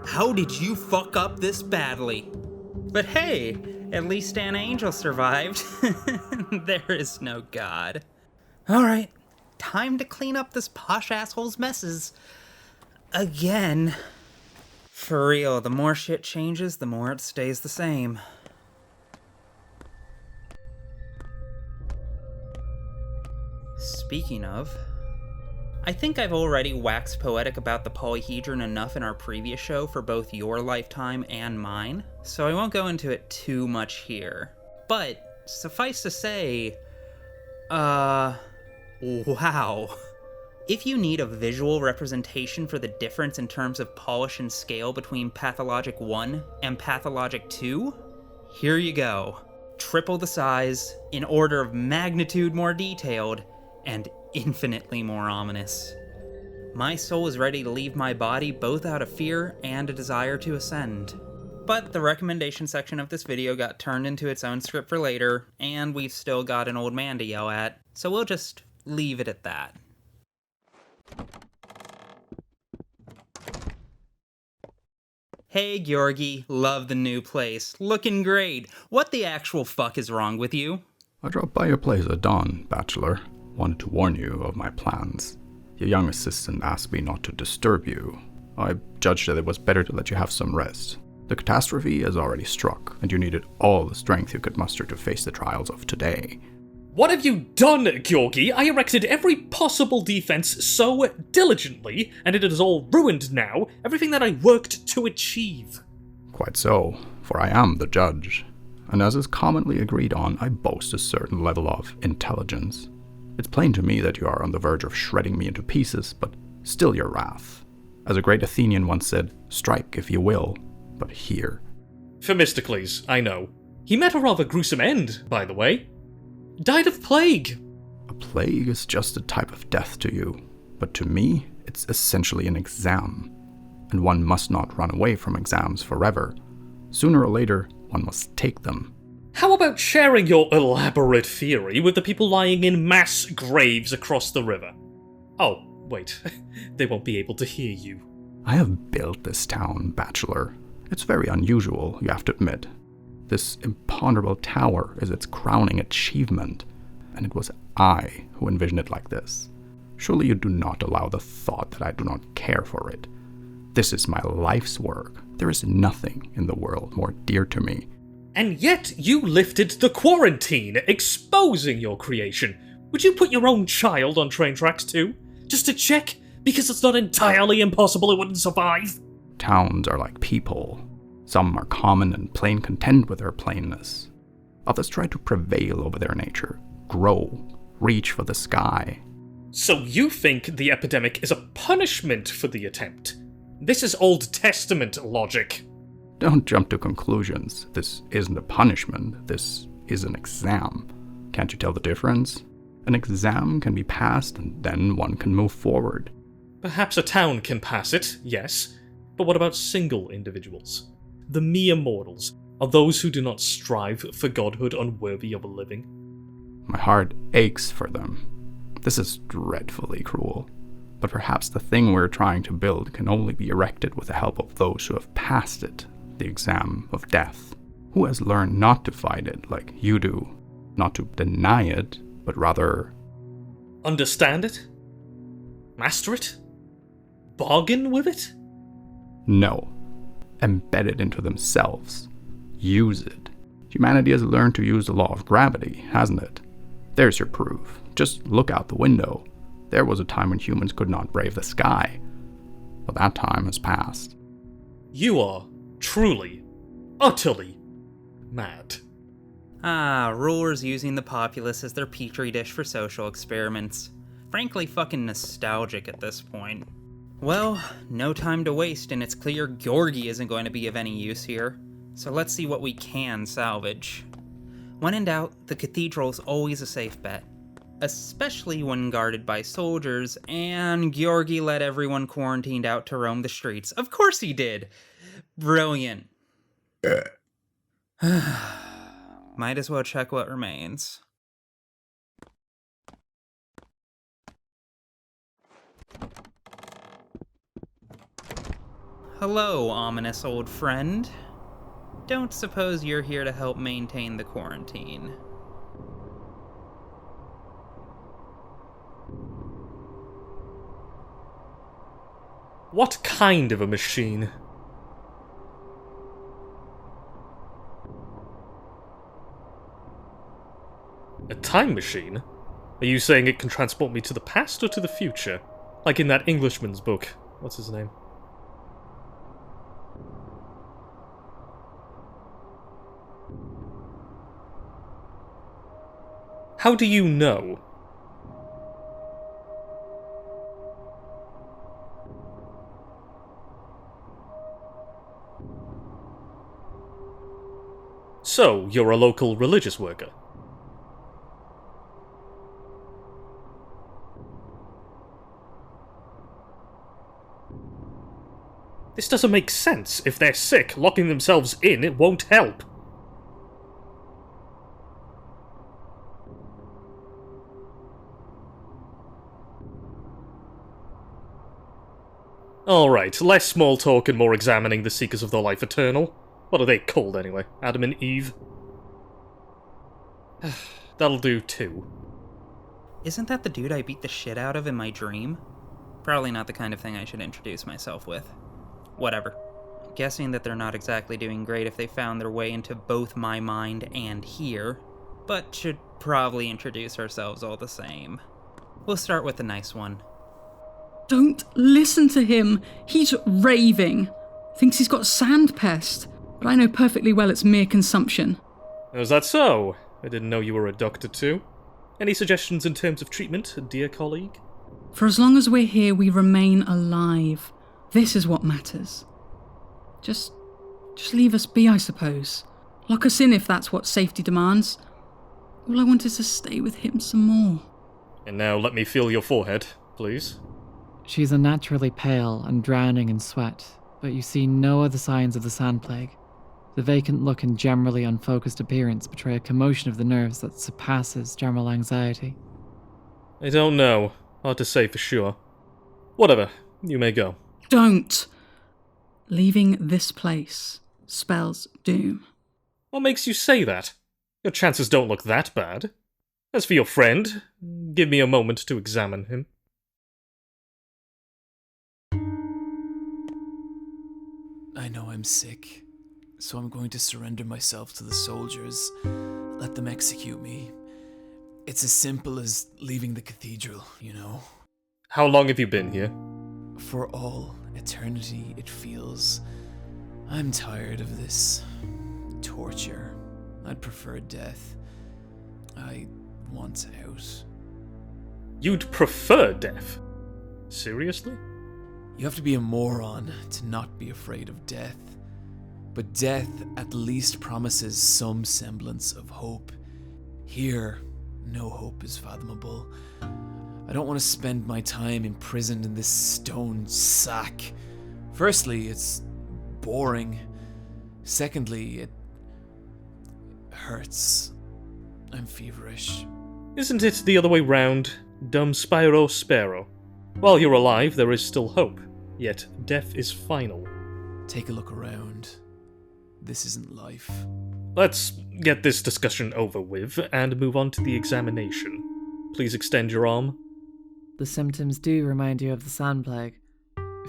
Speaker 1: How did you fuck up this badly? But hey, at least Anna Angel survived. There is no God. Alright, time to clean up this posh asshole's messes. Again. For real, the more shit changes, the more it stays the same. Speaking of, I think I've already waxed poetic about the polyhedron enough in our previous show for both your lifetime and mine, so I won't go into it too much here. But, suffice to say, wow. If you need a visual representation for the difference in terms of polish and scale between Pathologic 1 and Pathologic 2, here you go. Triple the size, in order of magnitude more detailed, and infinitely more ominous. My soul is ready to leave my body both out of fear and a desire to ascend. But the recommendation section of this video got turned into its own script for later, and we've still got an old man to yell at, so we'll just leave it at that. Hey Georgi, love the new place. Looking great. What the actual fuck is wrong with you?
Speaker 14: I dropped by your place at dawn, Bachelor. Wanted to warn you of my plans. Your young assistant asked me not to disturb you. I judged that it was better to let you have some rest. The catastrophe has already struck, and you needed all the strength you could muster to face the trials of today.
Speaker 7: What have you done, Georgi? I erected every possible defense so diligently, and it is all ruined now. Everything that I worked to achieve.
Speaker 14: Quite so, for I am the judge. And as is commonly agreed on, I boast a certain level of intelligence. It's plain to me that you are on the verge of shredding me into pieces, but still your wrath. As a great Athenian once said, strike if you will, but here.
Speaker 7: Themistocles, I know. He met a rather gruesome end, by the way. Died of plague.
Speaker 14: A plague is just a type of death to you, but to me, it's essentially an exam. And one must not run away from exams forever. Sooner or later, one must take them.
Speaker 7: How about sharing your elaborate theory with the people lying in mass graves across the river? Oh, wait. They won't be able to hear you.
Speaker 14: I have built this town, Bachelor. It's very unusual, you have to admit. This imponderable tower is its crowning achievement, and it was I who envisioned it like this. Surely you do not allow the thought that I do not care for it. This is my life's work. There is nothing in the world more dear to me.
Speaker 7: And yet you lifted the quarantine, exposing your creation. Would you put your own child on train tracks too? Just to check? Because it's not entirely impossible it wouldn't survive?
Speaker 14: Towns are like people. Some are common and plain content with their plainness. Others try to prevail over their nature, grow, reach for the sky.
Speaker 7: So you think the epidemic is a punishment for the attempt? This is Old Testament logic.
Speaker 14: Don't jump to conclusions. This isn't a punishment. This is an exam. Can't you tell the difference? An exam can be passed and then one can move forward.
Speaker 7: Perhaps a town can pass it, yes. But what about single individuals? The mere mortals, are those who do not strive for godhood unworthy of a living?
Speaker 14: My heart aches for them. This is dreadfully cruel. But perhaps the thing we're trying to build can only be erected with the help of those who have passed it, the exam of death. Who has learned not to fight it like you do, not to deny it, but rather...
Speaker 7: Understand it? Master it? Bargain with it?
Speaker 14: No. Embed it into themselves. Use it. Humanity has learned to use the law of gravity, hasn't it? There's your proof. Just look out the window. There was a time when humans could not brave the sky. But that time has passed.
Speaker 7: You are truly, utterly mad.
Speaker 1: Rulers using the populace as their petri dish for social experiments. Frankly fucking nostalgic at this point. Well, no time to waste, and it's clear Georgi isn't going to be of any use here. So let's see what we can salvage. When in doubt, the cathedral's always a safe bet. Especially when guarded by soldiers, and Georgi let everyone quarantined out to roam the streets. Of course he did! Brilliant. Might as well check what remains. Hello, ominous old friend. Don't suppose you're here to help maintain the quarantine.
Speaker 7: What kind of a machine? A time machine? Are you saying it can transport me to the past or to the future? Like in that Englishman's book. What's his name? How do you know? So, you're a local religious worker? This doesn't make sense. If they're sick, locking themselves in, it won't help. Alright, less small talk and more examining the Seekers of the Life Eternal. What are they called anyway? Adam and Eve? That'll do too.
Speaker 1: Isn't that the dude I beat the shit out of in my dream? Probably not the kind of thing I should introduce myself with. Whatever. Guessing that they're not exactly doing great if they found their way into both my mind and here, but should probably introduce ourselves all the same. We'll start with the nice one.
Speaker 9: Don't listen to him. He's raving. Thinks he's got sand pest. But I know perfectly well it's mere consumption.
Speaker 7: Is that so? I didn't know you were a doctor too. Any suggestions in terms of treatment, dear colleague?
Speaker 9: For as long as we're here, we remain alive. This is what matters. Just leave us be, I suppose. Lock us in if that's what safety demands. All I want is to stay with him some more.
Speaker 7: And now let me feel your forehead, please.
Speaker 5: She's unnaturally pale and drowning in sweat, but you see no other signs of the sand plague. The vacant look and generally unfocused appearance betray a commotion of the nerves that surpasses general anxiety.
Speaker 7: I don't know. Hard to say for sure. Whatever. You may go.
Speaker 9: Don't! Leaving this place spells doom.
Speaker 7: What makes you say that? Your chances don't look that bad. As for your friend, give me a moment to examine him.
Speaker 10: I know I'm sick, so I'm going to surrender myself to the soldiers. Let them execute me. It's as simple as leaving the cathedral, you know?
Speaker 7: How long have you been here?
Speaker 10: For all eternity, it feels. I'm tired of this torture. I'd prefer death. I want out.
Speaker 7: You'd prefer death? Seriously?
Speaker 10: You have to be a moron to not be afraid of death. But death at least promises some semblance of hope. Here, no hope is fathomable. I don't want to spend my time imprisoned in this stone sack. Firstly, it's boring. Secondly, it hurts. I'm feverish.
Speaker 7: Isn't it the other way round? Dum spiro spero. While you're alive, there is still hope. Yet, death is final.
Speaker 10: Take a look around. This isn't life.
Speaker 7: Let's get this discussion over with and move on to the examination. Please extend your arm.
Speaker 5: The symptoms do remind you of the sand plague.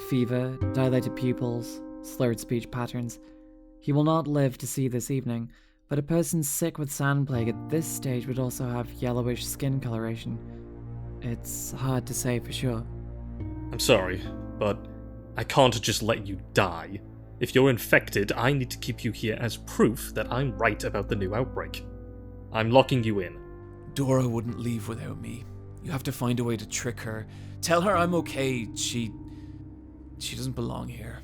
Speaker 5: Fever, dilated pupils, slurred speech patterns. He will not live to see this evening, but a person sick with sand plague at this stage would also have yellowish skin coloration. It's hard to say for sure.
Speaker 7: I'm sorry, but I can't just let you die. If you're infected, I need to keep you here as proof that I'm right about the new outbreak. I'm locking you in.
Speaker 10: Dora wouldn't leave without me. You have to find a way to trick her. Tell her I'm okay. She doesn't belong here.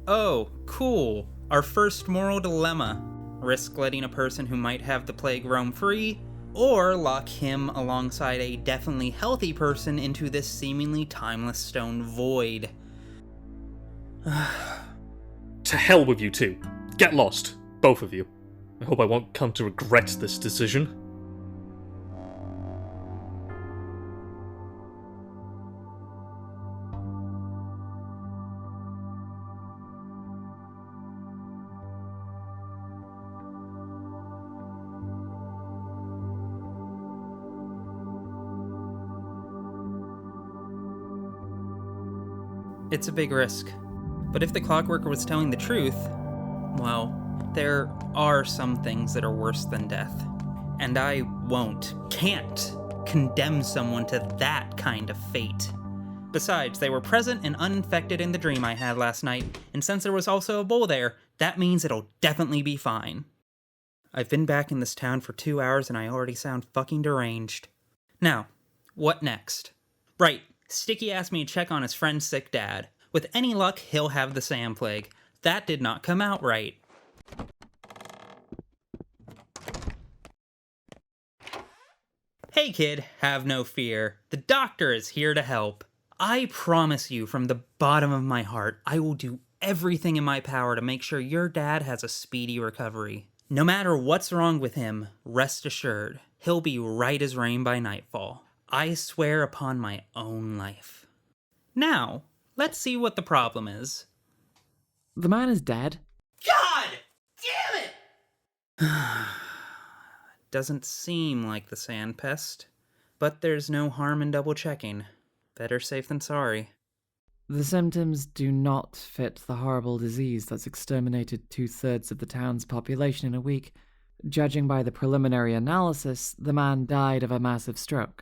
Speaker 1: Oh, cool. Our first moral dilemma. Risk letting a person who might have the plague roam free, or lock him alongside a definitely healthy person into this seemingly timeless stone void.
Speaker 7: To hell with you two. Get lost, both of you. I hope I won't come to regret this decision.
Speaker 1: It's a big risk. But if the clockworker was telling the truth, well, there are some things that are worse than death. And I can't condemn someone to that kind of fate. Besides, they were present and uninfected in the dream I had last night, and since there was also a bowl there, that means it'll definitely be fine. I've been back in this town for 2 hours and I already sound fucking deranged. Now, what next? Right, Sticky asked me to check on his friend's sick dad. With any luck, he'll have the sand plague. That did not come out right. Hey kid, have no fear. The doctor is here to help. I promise you from the bottom of my heart, I will do everything in my power to make sure your dad has a speedy recovery. No matter what's wrong with him, rest assured, he'll be right as rain by nightfall. I swear upon my own life. Now, let's see what the problem is.
Speaker 5: The man is dead.
Speaker 1: God damn it! Doesn't seem like the sand pest, but there's no harm in double checking. Better safe than sorry.
Speaker 5: The symptoms do not fit the horrible disease that's exterminated 2/3 of the town's population in a week. Judging by the preliminary analysis, the man died of a massive stroke.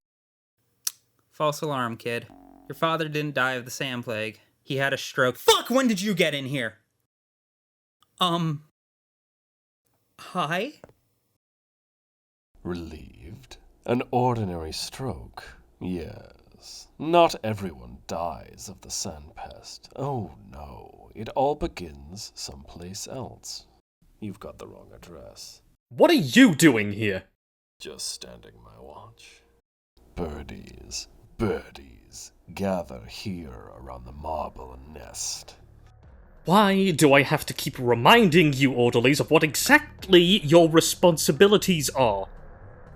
Speaker 1: False alarm, kid. Your father didn't die of the sand plague. He had a stroke. Fuck, when did you get in here? Hi?
Speaker 11: Relieved? An ordinary stroke, yes. Not everyone dies of the sand pest. Oh no, it all begins someplace else. You've got the wrong address.
Speaker 7: What are you doing here?
Speaker 11: Just standing my watch. Birdies, birdies, gather here around the marble nest.
Speaker 7: Why do I have to keep reminding you orderlies of what exactly your responsibilities are?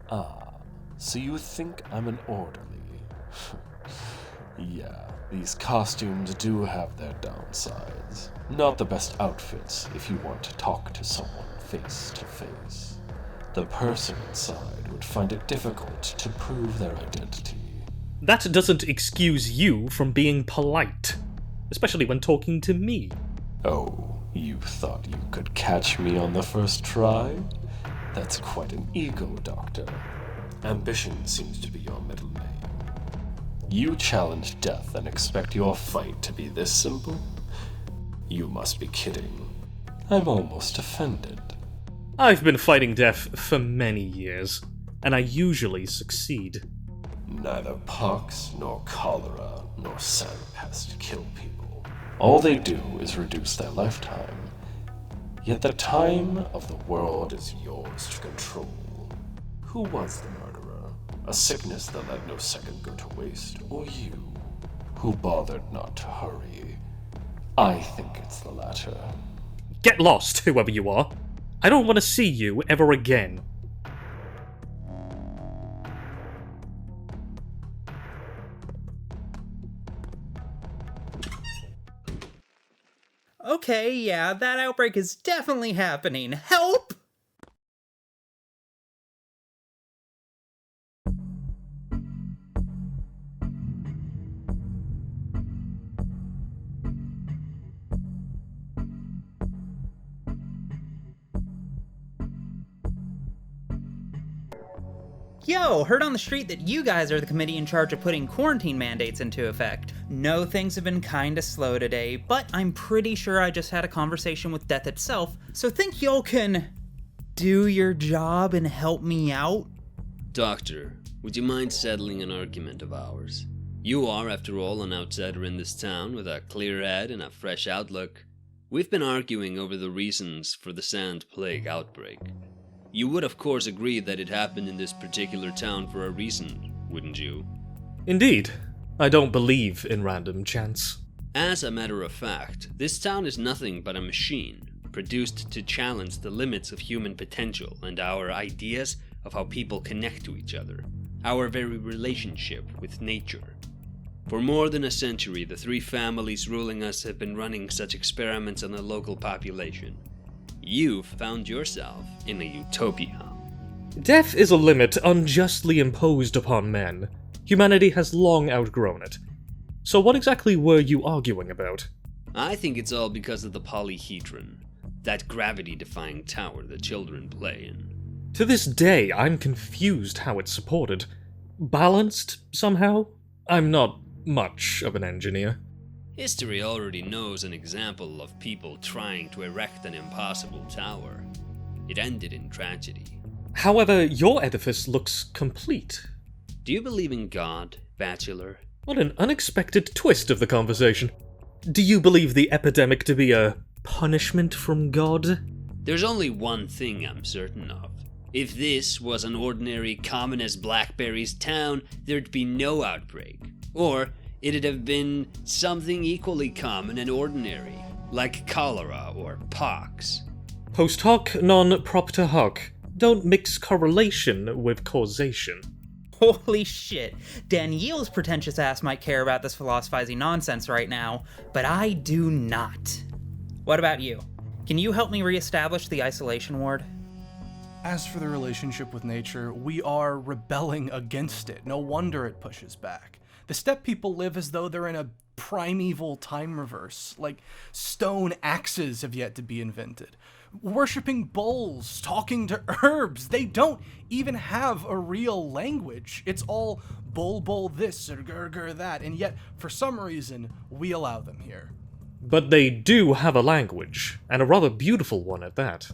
Speaker 11: Ah, so you think I'm an orderly? Yeah, these costumes do have their downsides. Not the best outfits if you want to talk to someone face to face. The person inside would find it difficult to prove their identity.
Speaker 7: That doesn't excuse you from being polite, especially when talking to me.
Speaker 11: Oh, you thought you could catch me on the first try? That's quite an ego, Doctor. Ambition seems to be your middle name. You challenge death and expect your fight to be this simple? You must be kidding. I'm almost offended.
Speaker 7: I've been fighting death for many years, and I usually succeed.
Speaker 11: Neither pox, nor cholera, nor sandpest kill people. All they do is reduce their lifetime. Yet the time of the world is yours to control. Who was the murderer? A sickness that let no second go to waste, or you, who bothered not to hurry? I think it's the latter.
Speaker 7: Get lost, whoever you are. I don't want to see you ever again.
Speaker 1: Okay, yeah, that outbreak is definitely happening. Help! Yo, heard on the street that you guys are the committee in charge of putting quarantine mandates into effect. No, things have been kinda slow today, but I'm pretty sure I just had a conversation with death itself, so think y'all can do your job and help me out?
Speaker 15: Doctor, would you mind settling an argument of ours? You are, after all, an outsider in this town with a clear head and a fresh outlook. We've been arguing over the reasons for the Sand Plague outbreak. You would, of course, agree that it happened in this particular town for a reason, wouldn't you?
Speaker 7: Indeed. I don't believe in random chance.
Speaker 15: As a matter of fact, this town is nothing but a machine, produced to challenge the limits of human potential and our ideas of how people connect to each other, our very relationship with nature. For more than a century, the three families ruling us have been running such experiments on the local population. You've found yourself in a utopia.
Speaker 7: Death is a limit unjustly imposed upon men. Humanity has long outgrown it. So what exactly were you arguing about?
Speaker 15: I think it's all because of the polyhedron, that gravity-defying tower the children play in.
Speaker 7: To this day, I'm confused how it's supported. Balanced, somehow? I'm not much of an engineer.
Speaker 15: History already knows an example of people trying to erect an impossible tower. It ended in tragedy.
Speaker 7: However, your edifice looks complete.
Speaker 15: Do you believe in God, Bachelor?
Speaker 7: What an unexpected twist of the conversation. Do you believe the epidemic to be a punishment from God?
Speaker 15: There's only one thing I'm certain of. If this was an ordinary, common as blackberries town, there'd be no outbreak. Or it'd have been something equally common and ordinary, like cholera or pox.
Speaker 7: Post hoc, non propter hoc. Don't mix correlation with causation.
Speaker 1: Holy shit, Danielle's pretentious ass might care about this philosophizing nonsense right now, but I do not. What about you? Can you help me reestablish the isolation ward?
Speaker 16: As for the relationship with nature, we are rebelling against it. No wonder it pushes back. The steppe people live as though they're in a primeval time reverse, like stone axes have yet to be invented. Worshipping bulls, talking to herbs. They don't even have a real language. It's all bull this or gur that, and yet, for some reason, we allow them here.
Speaker 7: But they do have a language, and a rather beautiful one at that.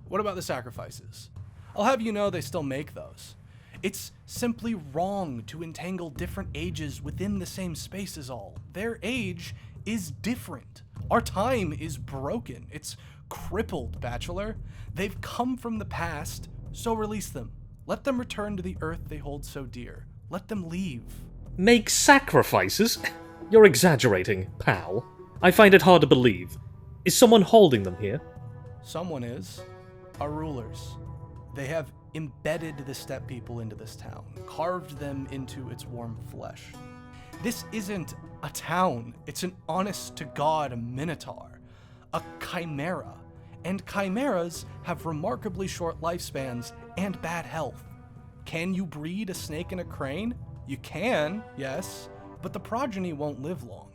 Speaker 16: What about the sacrifices? I'll have you know they still make those. It's simply wrong to entangle different ages within the same space is all. Their age is different. Our time is broken. It's crippled, Bachelor. They've come from the past, so release them. Let them return to the earth they hold so dear. Let them leave.
Speaker 7: Make sacrifices? You're exaggerating, pal. I find it hard to believe. Is someone holding them here?
Speaker 16: Someone is. Our rulers. They have embedded the steppe people into this town, carved them into its warm flesh. This isn't a town. It's an honest-to-God minotaur. A chimera. And chimeras have remarkably short lifespans and bad health. Can you breed a snake and a crane? You can, yes, but the progeny won't live long.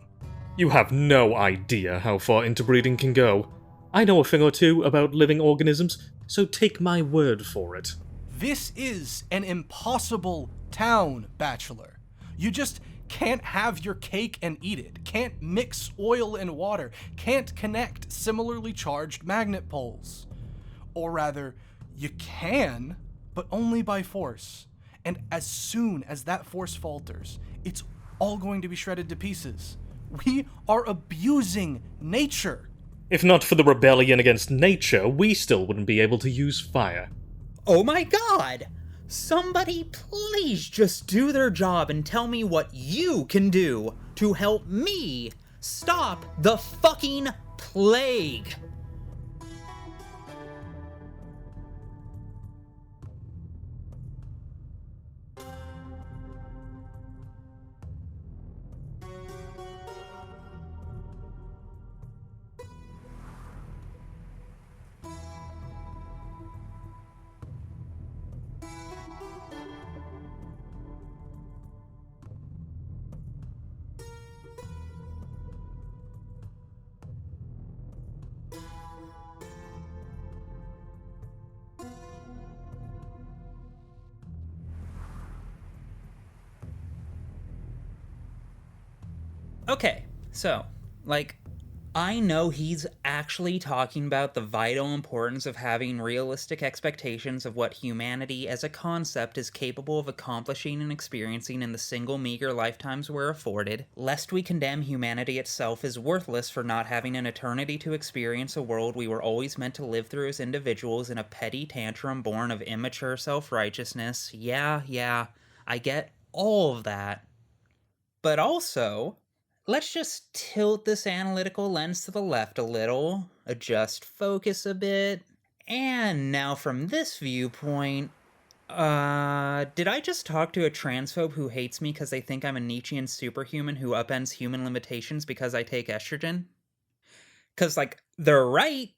Speaker 7: You have no idea how far interbreeding can go. I know a thing or two about living organisms, so take my word for it.
Speaker 16: This is an impossible town, Bachelor. You just can't have your cake and eat it, can't mix oil and water, can't connect similarly charged magnet poles. Or rather, you can, but only by force. And as soon as that force falters, it's all going to be shredded to pieces. We are abusing nature.
Speaker 7: If not for the rebellion against nature, we still wouldn't be able to use fire.
Speaker 1: Oh my god! Somebody please just do their job and tell me what you can do to help me stop the fucking plague! Okay, so, I know he's actually talking about the vital importance of having realistic expectations of what humanity as a concept is capable of accomplishing and experiencing in the single meager lifetimes we're afforded, lest we condemn humanity itself as worthless for not having an eternity to experience a world we were always meant to live through as individuals in a petty tantrum born of immature self-righteousness. Yeah, I get all of that. But also, let's just tilt this analytical lens to the left a little, adjust focus a bit, and now from this viewpoint, did I just talk to a transphobe who hates me because they think I'm a Nietzschean superhuman who upends human limitations because I take estrogen? Because, they're right,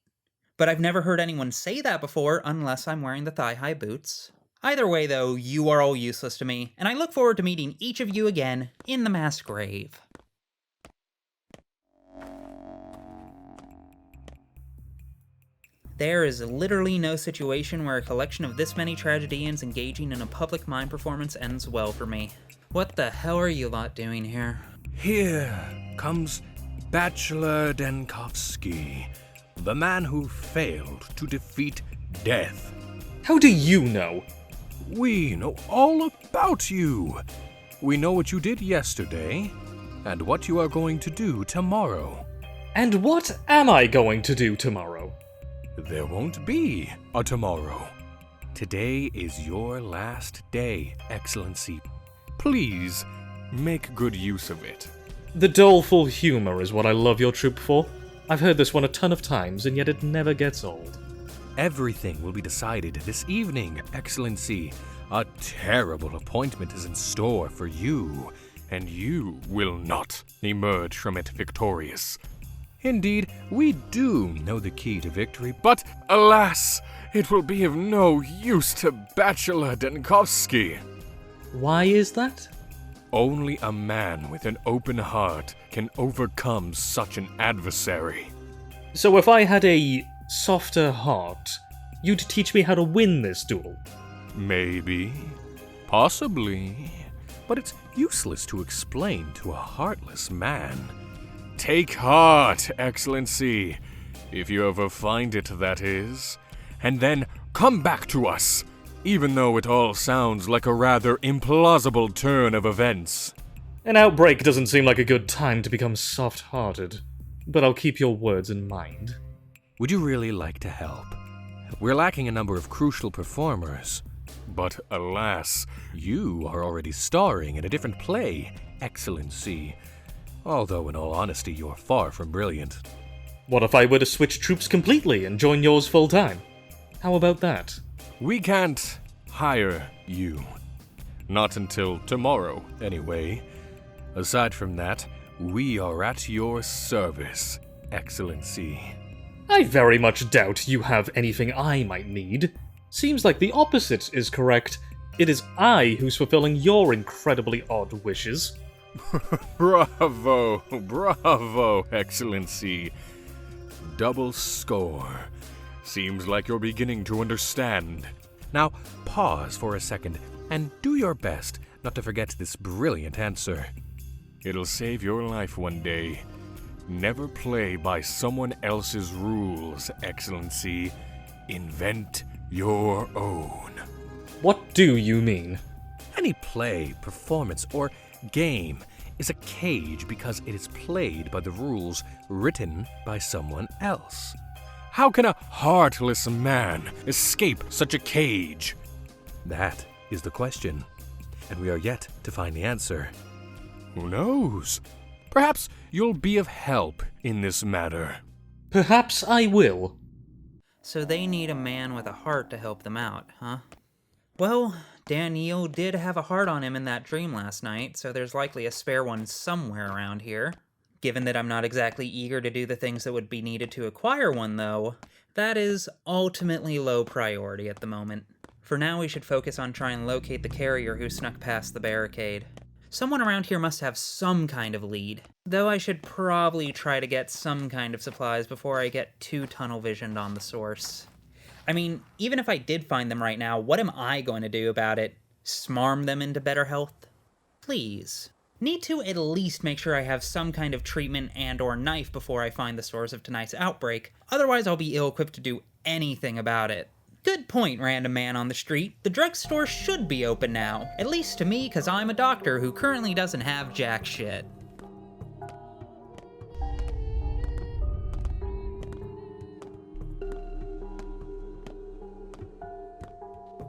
Speaker 1: but I've never heard anyone say that before unless I'm wearing the thigh-high boots. Either way, though, you are all useless to me, and I look forward to meeting each of you again in the mass grave. There is literally no situation where a collection of this many tragedians engaging in a public mime performance ends well for me. What the hell are you lot doing here?
Speaker 17: Here comes Bachelor Denkovsky, the man who failed to defeat death.
Speaker 7: How do you know?
Speaker 17: We know all about you. We know what you did yesterday, and what you are going to do tomorrow.
Speaker 7: And what am I going to do tomorrow?
Speaker 17: There won't be a tomorrow. Today is your last day, Excellency. Please, make good use of it.
Speaker 7: The doleful humor is what I love your troupe for. I've heard this one a ton of times, and yet it never gets old.
Speaker 17: Everything will be decided this evening, Excellency. A terrible appointment is in store for you, and you will not emerge from it victorious. Indeed, we do know the key to victory, but alas, it will be of no use to Bachelor Denkovsky.
Speaker 7: Why is that?
Speaker 17: Only a man with an open heart can overcome such an adversary.
Speaker 7: So if I had a softer heart, you'd teach me how to win this duel?
Speaker 17: Maybe. Possibly. But it's useless to explain to a heartless man. Take heart, Excellency, if you ever find it, that is, and then come back to us, even though it all sounds like a rather implausible turn of events.
Speaker 7: An outbreak doesn't seem like a good time to become soft-hearted, but I'll keep your words in mind.
Speaker 17: Would you really like to help? We're lacking a number of crucial performers, but alas, you are already starring in a different play, Excellency. Although, in all honesty, you're far from brilliant.
Speaker 7: What if I were to switch troops completely and join yours full-time? How about that?
Speaker 17: We can't hire you. Not until tomorrow, anyway. Aside from that, we are at your service, Excellency.
Speaker 7: I very much doubt you have anything I might need. Seems like the opposite is correct. It is I who's fulfilling your incredibly odd wishes.
Speaker 17: Bravo, Excellency. Double score. Seems like you're beginning to understand. Now, pause for a second, and do your best not to forget this brilliant answer. It'll save your life one day. Never play by someone else's rules, Excellency. Invent your own.
Speaker 7: What do you mean?
Speaker 17: Any play, performance, or game is a cage because it is played by the rules written by someone else. How can a heartless man escape such a cage? That is the question, and we are yet to find the answer. Who knows? Perhaps you'll be of help in this matter.
Speaker 7: Perhaps I will.
Speaker 1: So they need a man with a heart to help them out, huh? Well, Daniel did have a heart on him in that dream last night, so there's likely a spare one somewhere around here. Given that I'm not exactly eager to do the things that would be needed to acquire one, though, that is ultimately low priority at the moment. For now, we should focus on trying to locate the carrier who snuck past the barricade. Someone around here must have some kind of lead, though I should probably try to get some kind of supplies before I get too tunnel-visioned on the source. I mean, even if I did find them right now, what am I going to do about it? Smarm them into better health? Please. Need to at least make sure I have some kind of treatment and or knife before I find the source of tonight's outbreak, otherwise I'll be ill-equipped to do anything about it. Good point, random man on the street. The drugstore should be open now, at least to me, cause I'm a doctor who currently doesn't have jack shit.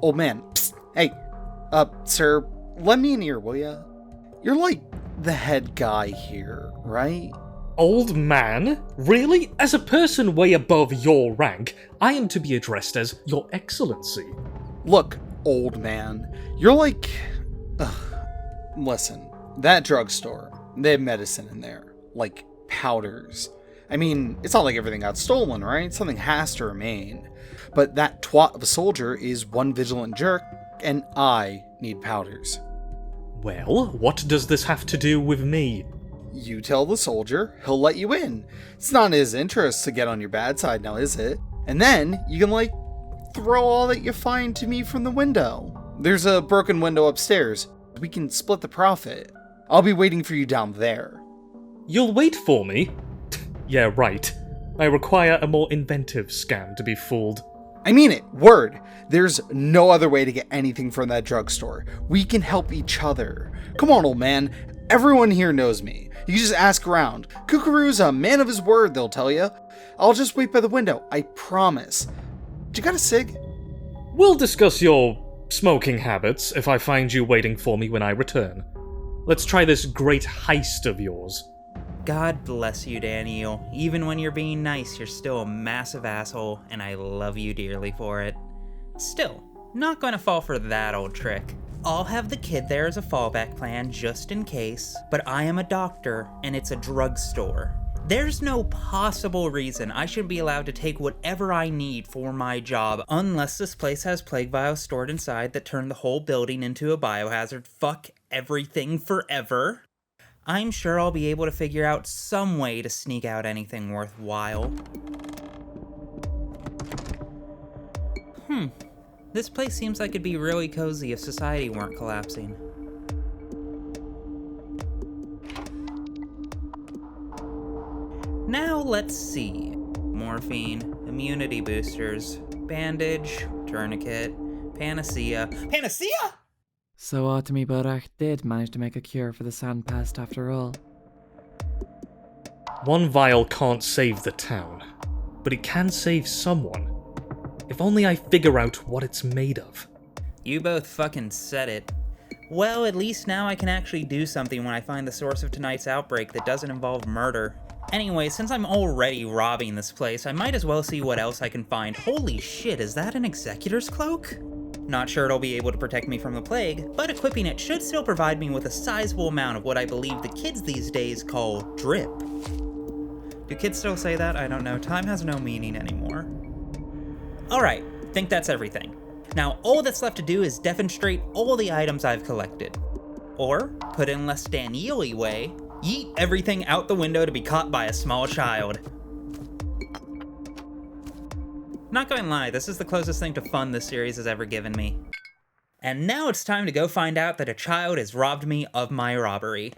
Speaker 18: Old man, psst, hey, sir, lend me an ear, will ya? You're like the head guy here, right?
Speaker 7: Old man? Really? As a person way above your rank, I am to be addressed as Your Excellency.
Speaker 18: Look, old man, you're like... Listen, that drugstore, they have medicine in there. Like, powders. I mean, it's not like everything got stolen, right? Something has to remain. But that twat of a soldier is one vigilant jerk, and I need powders.
Speaker 7: Well, what does this have to do with me?
Speaker 18: You tell the soldier, he'll let you in. It's not in his interest to get on your bad side now, is it? And then, you can, like, throw all that you find to me from the window. There's a broken window upstairs. We can split the profit. I'll be waiting for you down there.
Speaker 7: You'll wait for me? Yeah, right. I require a more inventive scam to be fooled.
Speaker 18: I mean it, word. There's no other way to get anything from that drugstore. We can help each other. Come on, old man. Everyone here knows me. You can just ask around. Kookaroo's a man of his word, they'll tell you. I'll just wait by the window, I promise. You got a cig?
Speaker 7: We'll discuss your smoking habits if I find you waiting for me when I return. Let's try this great heist of yours.
Speaker 1: God bless you, Daniel. Even when you're being nice, you're still a massive asshole, and I love you dearly for it. Still, not gonna fall for that old trick. I'll have the kid there as a fallback plan just in case, but I am a doctor, and it's a drugstore. There's no possible reason I should be allowed to take whatever I need for my job, unless this place has plague vials stored inside that turn the whole building into a biohazard. Fuck everything forever. I'm sure I'll be able to figure out some way to sneak out anything worthwhile. This place seems like it'd be really cozy if society weren't collapsing. Now let's see. Morphine, immunity boosters, bandage, tourniquet, panacea. Panacea?!
Speaker 5: So Artemi Borak did manage to make a cure for the sand pest after all.
Speaker 7: One vial can't save the town, but it can save someone. If only I figure out what it's made of.
Speaker 1: You both fucking said it. Well, at least now I can actually do something when I find the source of tonight's outbreak that doesn't involve murder. Anyway, since I'm already robbing this place, I might as well see what else I can find. Holy shit, is that an executor's cloak? Not sure it'll be able to protect me from the plague, but equipping it should still provide me with a sizable amount of what I believe the kids these days call drip. Do kids still say that? I don't know. Time has no meaning anymore. Alright, think that's everything. Now all that's left to do is demonstrate all the items I've collected. Or, put in less Daniel-y way, yeet everything out the window to be caught by a small child. Not gonna lie, this is the closest thing to fun this series has ever given me. And now it's time to go find out that a child has robbed me of my robbery.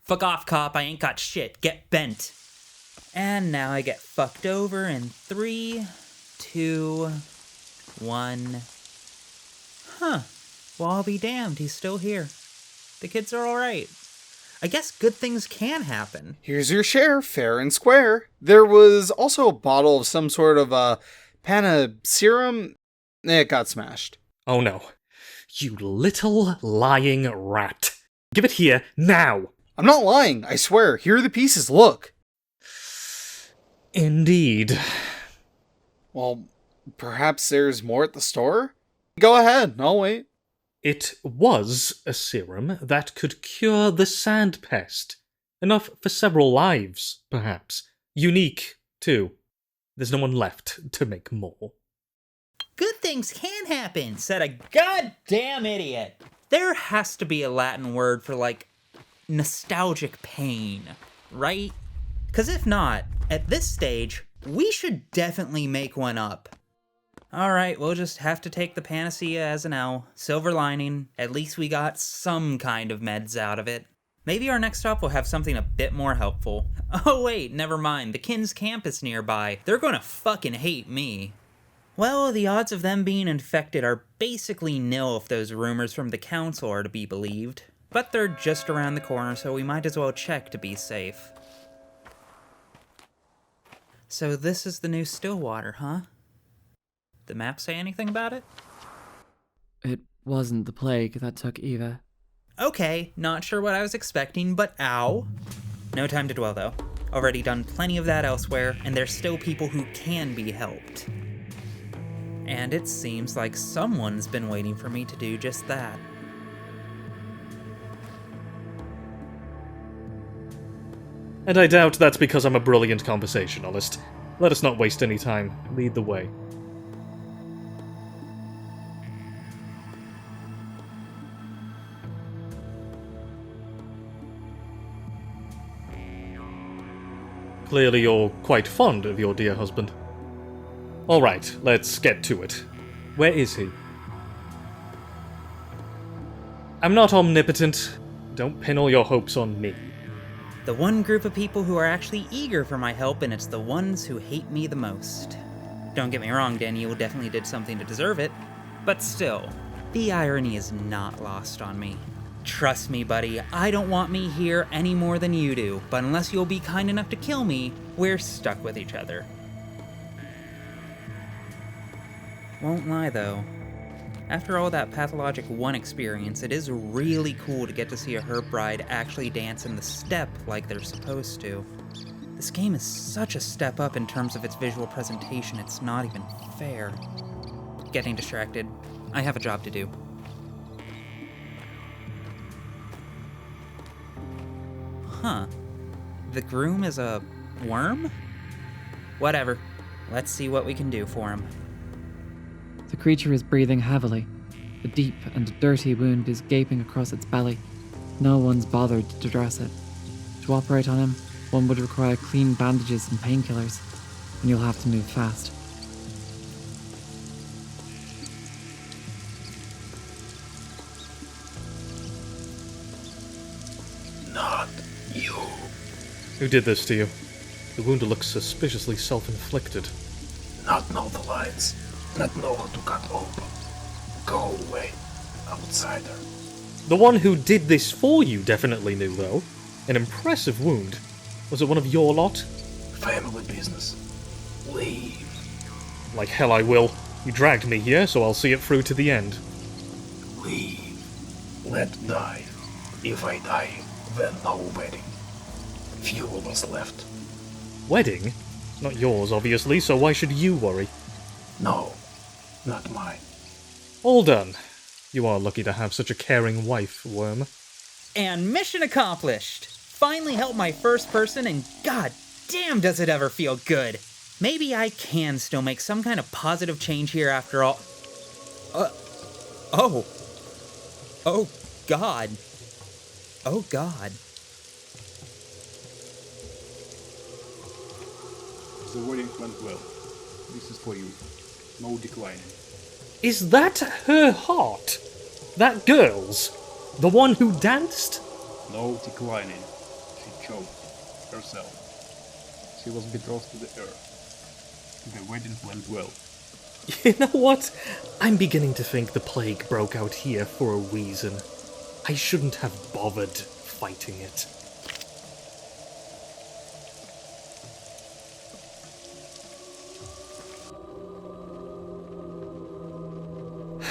Speaker 1: Fuck off, cop, I ain't got shit, get bent. And now I get fucked over in 3, 2, 1. Huh. Well, I'll be damned, he's still here. The kids are alright. I guess good things can happen.
Speaker 18: Here's your share, fair and square. There was also a bottle of some sort of, Panna serum. It got smashed.
Speaker 7: Oh no. You little lying rat. Give it here, now!
Speaker 18: I'm not lying, I swear. Here are the pieces, look.
Speaker 7: Indeed.
Speaker 18: Well, perhaps there's more at the store? Go ahead, I'll wait.
Speaker 7: It was a serum that could cure the sand pest. Enough for several lives, perhaps. Unique, too. There's no one left to make more.
Speaker 1: Good things can happen, said a goddamn idiot. There has to be a Latin word for, like, nostalgic pain, right? Because if not, at this stage, we should definitely make one up. Alright, we'll just have to take the panacea as an L. Silver lining, at least we got some kind of meds out of it. Maybe our next stop will have something a bit more helpful. Oh wait, never mind. The Kin's camp is nearby. They're gonna fucking hate me. Well, the odds of them being infected are basically nil if those rumors from the council are to be believed. But they're just around the corner, so we might as well check to be safe. So this is the new Stillwater, huh? The map say anything about it?
Speaker 5: It wasn't the plague that took Eva.
Speaker 1: Okay, not sure what I was expecting, but ow. No time to dwell though. Already done plenty of that elsewhere, and there's still people who can be helped. And it seems like someone's been waiting for me to do just that.
Speaker 7: And I doubt that's because I'm a brilliant conversationalist. Let us not waste any time. Lead the way. Clearly you're quite fond of your dear husband. Alright, let's get to it. Where is he? I'm not omnipotent. Don't pin all your hopes on me.
Speaker 1: The one group of people who are actually eager for my help, and it's the ones who hate me the most. Don't get me wrong, Daniel definitely did something to deserve it. But still, the irony is not lost on me. Trust me, buddy, I don't want me here any more than you do, but unless you'll be kind enough to kill me, we're stuck with each other. Won't lie, though. After all that Pathologic 1 experience, it is really cool to get to see a herb bride actually dance in the step like they're supposed to. This game is such a step up in terms of its visual presentation, it's not even fair. Getting distracted. I have a job to do. Huh. The groom is a worm? Whatever. Let's see what we can do for him.
Speaker 5: The creature is breathing heavily. A deep and dirty wound is gaping across its belly. No one's bothered to dress it. To operate on him, one would require clean bandages and painkillers, and you'll have to move fast.
Speaker 11: Not you.
Speaker 7: Who did this to you? The wound looks suspiciously self-inflicted.
Speaker 11: Not know the lines. Not know how to cut open. Go away, outsider.
Speaker 7: The one who did this for you definitely knew, though. An impressive wound. Was it one of your lot?
Speaker 11: Family business. Leave.
Speaker 7: Like hell I will. You dragged me here, so I'll see it through to the end.
Speaker 11: Leave. Let die. If I die, then no wedding. Few of us left.
Speaker 7: Wedding? Not yours, obviously, so why should you worry?
Speaker 11: No, not mine.
Speaker 7: All done. You are lucky to have such a caring wife, Worm.
Speaker 1: And mission accomplished! Finally helped my first person, and god damn does it ever feel good! Maybe I can still make some kind of positive change here after all. Oh. Oh god. Oh god.
Speaker 19: The wedding went well. This is for you. No declining.
Speaker 7: Is that her heart? That girl's? The one who danced?
Speaker 19: No declining. She choked herself. She was betrothed to the earth. The wedding went well.
Speaker 7: You know what? I'm beginning to think the plague broke out here for a reason. I shouldn't have bothered fighting it.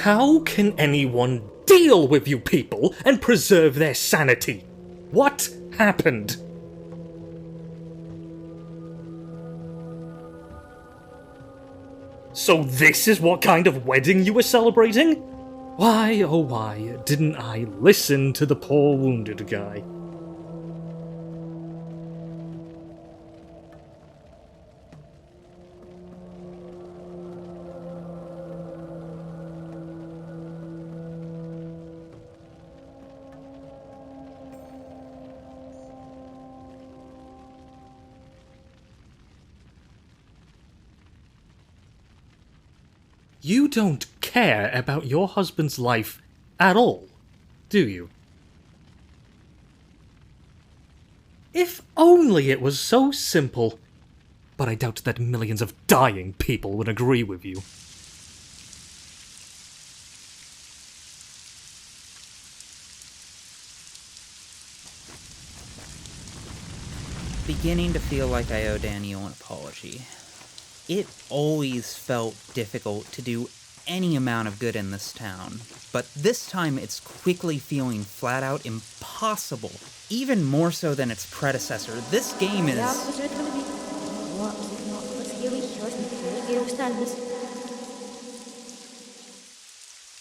Speaker 7: How can anyone deal with you people and preserve their sanity? What happened? So this is what kind of wedding you were celebrating? Why, oh why, didn't I listen to the poor wounded guy? You don't care about your husband's life at all, do you? If only it was so simple. But I doubt that millions of dying people would agree with you.
Speaker 1: Beginning to feel like I owe Daniel an apology. It always felt difficult to do any amount of good in this town, but this time it's quickly feeling flat out impossible. Even more so than its predecessor, this game is...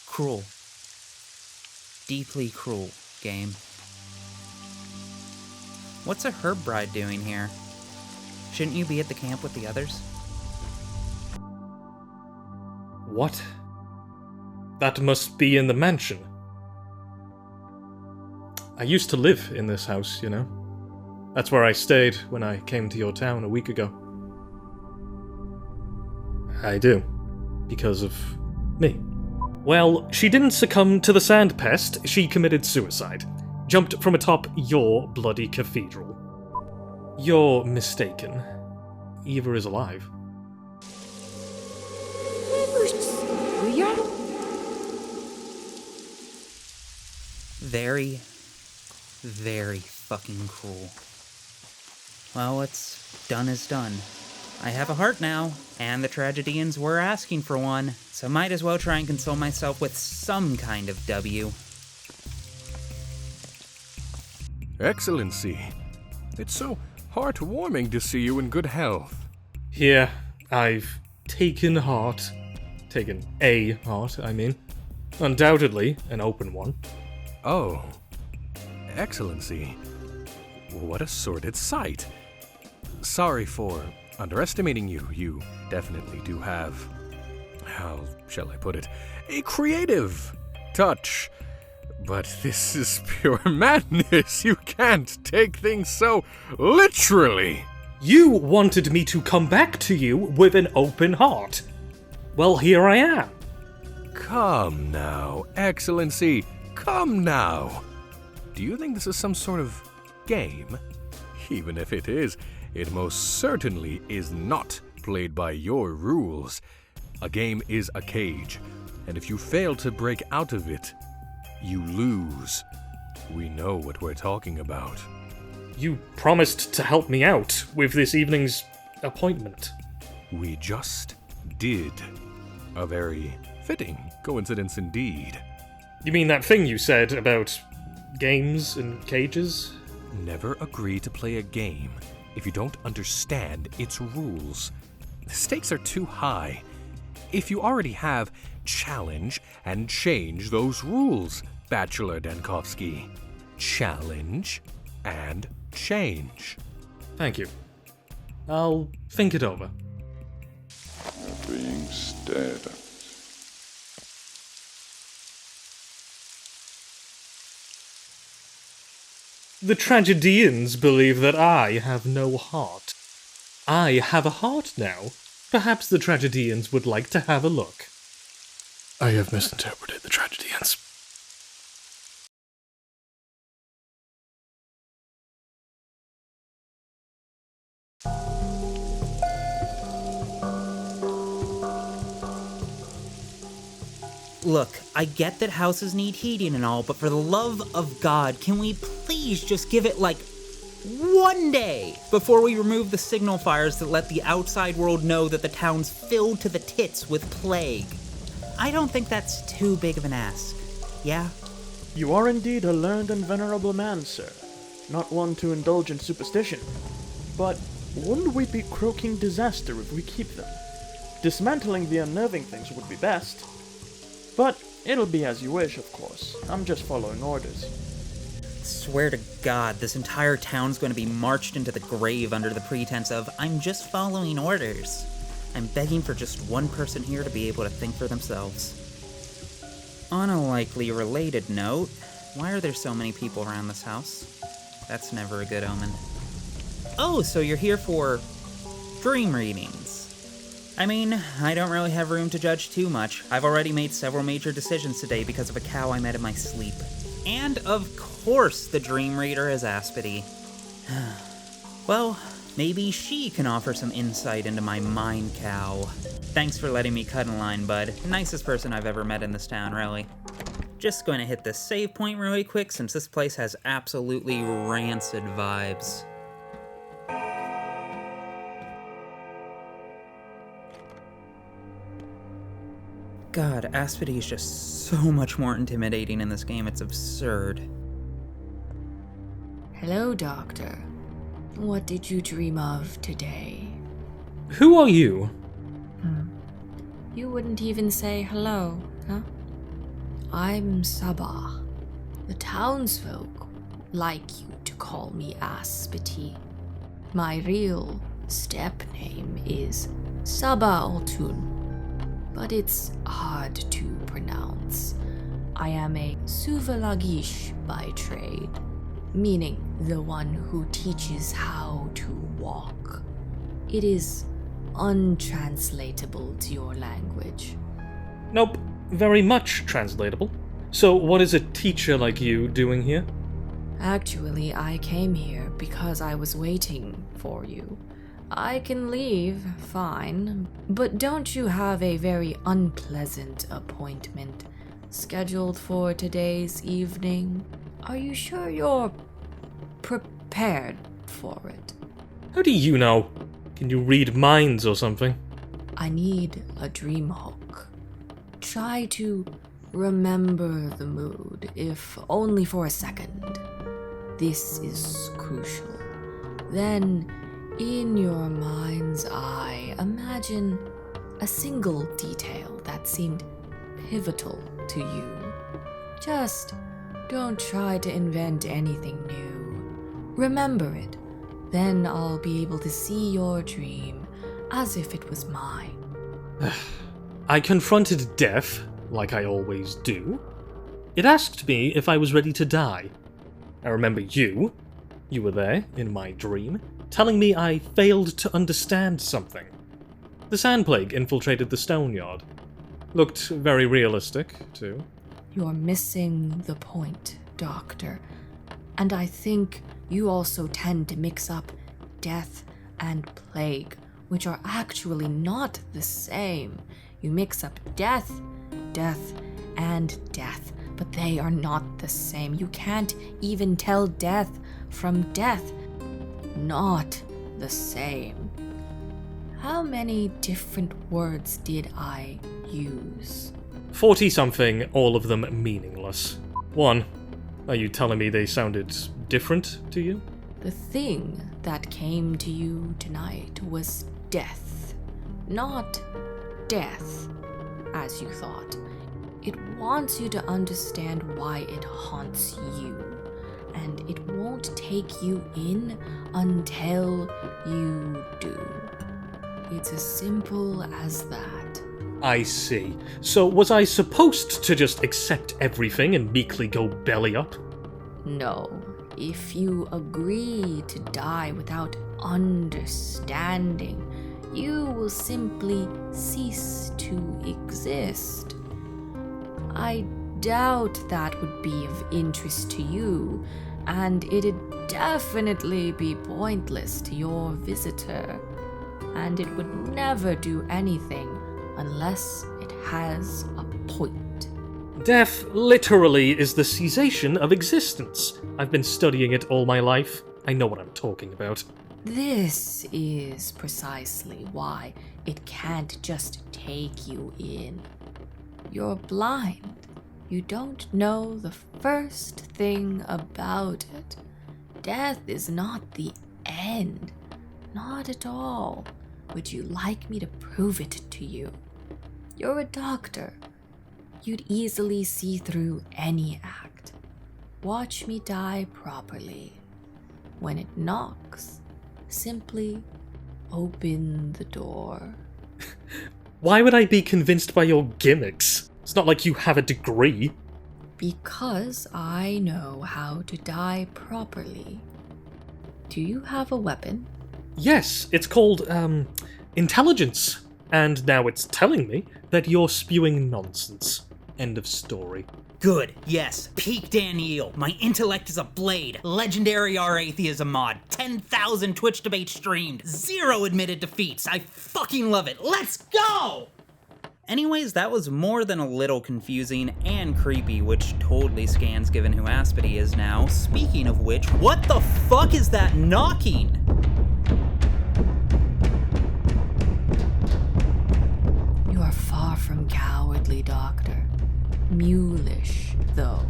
Speaker 1: cruel. Deeply cruel game. What's a herb bride doing here? Shouldn't you be at the camp with the others?
Speaker 7: What? That must be in the mansion. I used to live in this house, you know. That's where I stayed when I came to your town a week ago. I do. Because of me. Well, she didn't succumb to the sand pest, she committed suicide. Jumped from atop your bloody cathedral. You're mistaken. Eva is alive.
Speaker 1: Very, very fucking cruel. Well, what's done is done. I have a heart now, and the tragedians were asking for one, so might as well try and console myself with some kind of W.
Speaker 17: Excellency, it's so heartwarming to see you in good health.
Speaker 7: Yeah, I've taken heart. Taken a heart, I mean. Undoubtedly an open one.
Speaker 17: Oh, Excellency, what a sordid sight. Sorry for underestimating you. You definitely do have, how shall I put it, a creative touch. But this is pure madness. You can't take things so literally.
Speaker 7: You wanted me to come back to you with an open heart. Well, here I am.
Speaker 17: Come now, Excellency. Come now. Do you think this is some sort of game? Even if it is, it most certainly is not played by your rules. A game is a cage, and if you fail to break out of it, you lose. We know what we're talking about.
Speaker 7: You promised to help me out with this evening's appointment.
Speaker 17: We just did. A very fitting coincidence indeed.
Speaker 7: You mean that thing you said about games and cages?
Speaker 17: Never agree to play a game if you don't understand its rules. The stakes are too high. If you already have, challenge and change those rules, Bachelor Dankovsky. Challenge and change.
Speaker 7: Thank you. I'll think it over.
Speaker 11: You're being stared at.
Speaker 7: The tragedians believe that I have no heart. I have a heart now. Perhaps the tragedians would like to have a look.
Speaker 19: I have misinterpreted the tragedians.
Speaker 1: Look, I get that houses need heating and all, but for the love of God, can we please just give it, like, one day before we remove the signal fires that let the outside world know that the town's filled to the tits with plague? I don't think that's too big of an ask, yeah?
Speaker 8: You are indeed a learned and venerable man, sir. Not one to indulge in superstition. But wouldn't we be croaking disaster if we keep them? Dismantling the unnerving things would be best. But it'll be as you wish, of course. I'm just following orders.
Speaker 1: Swear to God, this entire town's going to be marched into the grave under the pretense of, I'm just following orders. I'm begging for just one person here to be able to think for themselves. On a likely related note, why are there so many people around this house? That's never a good omen. Oh, so you're here for dream readings. I mean, I don't really have room to judge too much. I've already made several major decisions today because of a cow I met in my sleep. And of course the dream reader is Aspity. Well, maybe she can offer some insight into my mind cow. Thanks for letting me cut in line, bud. Nicest person I've ever met in this town, really. Just going to hit this save point really quick since this place has absolutely rancid vibes. God, Aspity is just so much more intimidating in this game, it's absurd.
Speaker 6: Hello, Doctor. What did you dream of today?
Speaker 7: Who are you?
Speaker 6: You wouldn't even say hello, huh? I'm Sabah. The townsfolk like you to call me Aspity. My real step name is Sabah Altun, but it's hard to pronounce. I am a Suvalagish by trade, meaning the one who teaches how to walk. It is untranslatable to your language.
Speaker 7: Nope, very much translatable. So what is a teacher like you doing here?
Speaker 6: Actually, I came here because I was waiting for you. I can leave, fine, but don't you have a very unpleasant appointment scheduled for today's evening? Are you sure you're prepared for it?
Speaker 7: How do you know? Can you read minds or something?
Speaker 6: I need a dream hook. Try to remember the mood, if only for a second. This is crucial. Then, in your mind's eye, imagine a single detail that seemed pivotal to you. Just don't try to invent anything new. Remember it. Then I'll be able to see your dream as if it was mine.
Speaker 7: I confronted death, like I always do. It asked me if I was ready to die. I remember you. You were there, in my dream, telling me I failed to understand something. The sand plague infiltrated the stone yard. Looked very realistic, too.
Speaker 6: You're missing the point, Doctor. And I think you also tend to mix up death and plague, which are actually not the same. You mix up death, and death, but they are not the same. You can't even tell death from death. Not the same. How many different words did I use?
Speaker 7: 40-something, all of them meaningless. One, are you telling me they sounded different to you?
Speaker 6: The thing that came to you tonight was death, not death, as you thought. It wants you to understand why it haunts you, and it won't take you in until you do. It's as simple as that.
Speaker 7: I see. So was I supposed to just accept everything and meekly go belly up?
Speaker 6: No. If you agree to die without understanding, you will simply cease to exist. I doubt that would be of interest to you, and it'd definitely be pointless to your visitor, and it would never do anything unless it has a point.
Speaker 7: Death literally is the cessation of existence. I've been studying it all my life. I know what I'm talking about.
Speaker 6: This is precisely why it can't just take you in. You're blind. You don't know the first thing about it. Death is not the end. Not at all. Would you like me to prove it to you? You're a doctor. You'd easily see through any act. Watch me die properly. When it knocks, simply open the door.
Speaker 7: Why would I be convinced by your gimmicks? It's not like you have a degree.
Speaker 6: Because I know how to die properly. Do you have a weapon?
Speaker 7: Yes, it's called, intelligence. And now it's telling me that you're spewing nonsense. End of story.
Speaker 1: Good, yes. Peak Daniel. My intellect is a blade. Legendary R-Atheism mod. 10,000 Twitch debates streamed. 0 admitted defeats. I fucking love it. Let's go! Anyways, that was more than a little confusing and creepy, which totally scans given who Aspity is now. Speaking of which, what the fuck is that knocking?
Speaker 6: You are far from cowardly, Doctor. Mulish, though.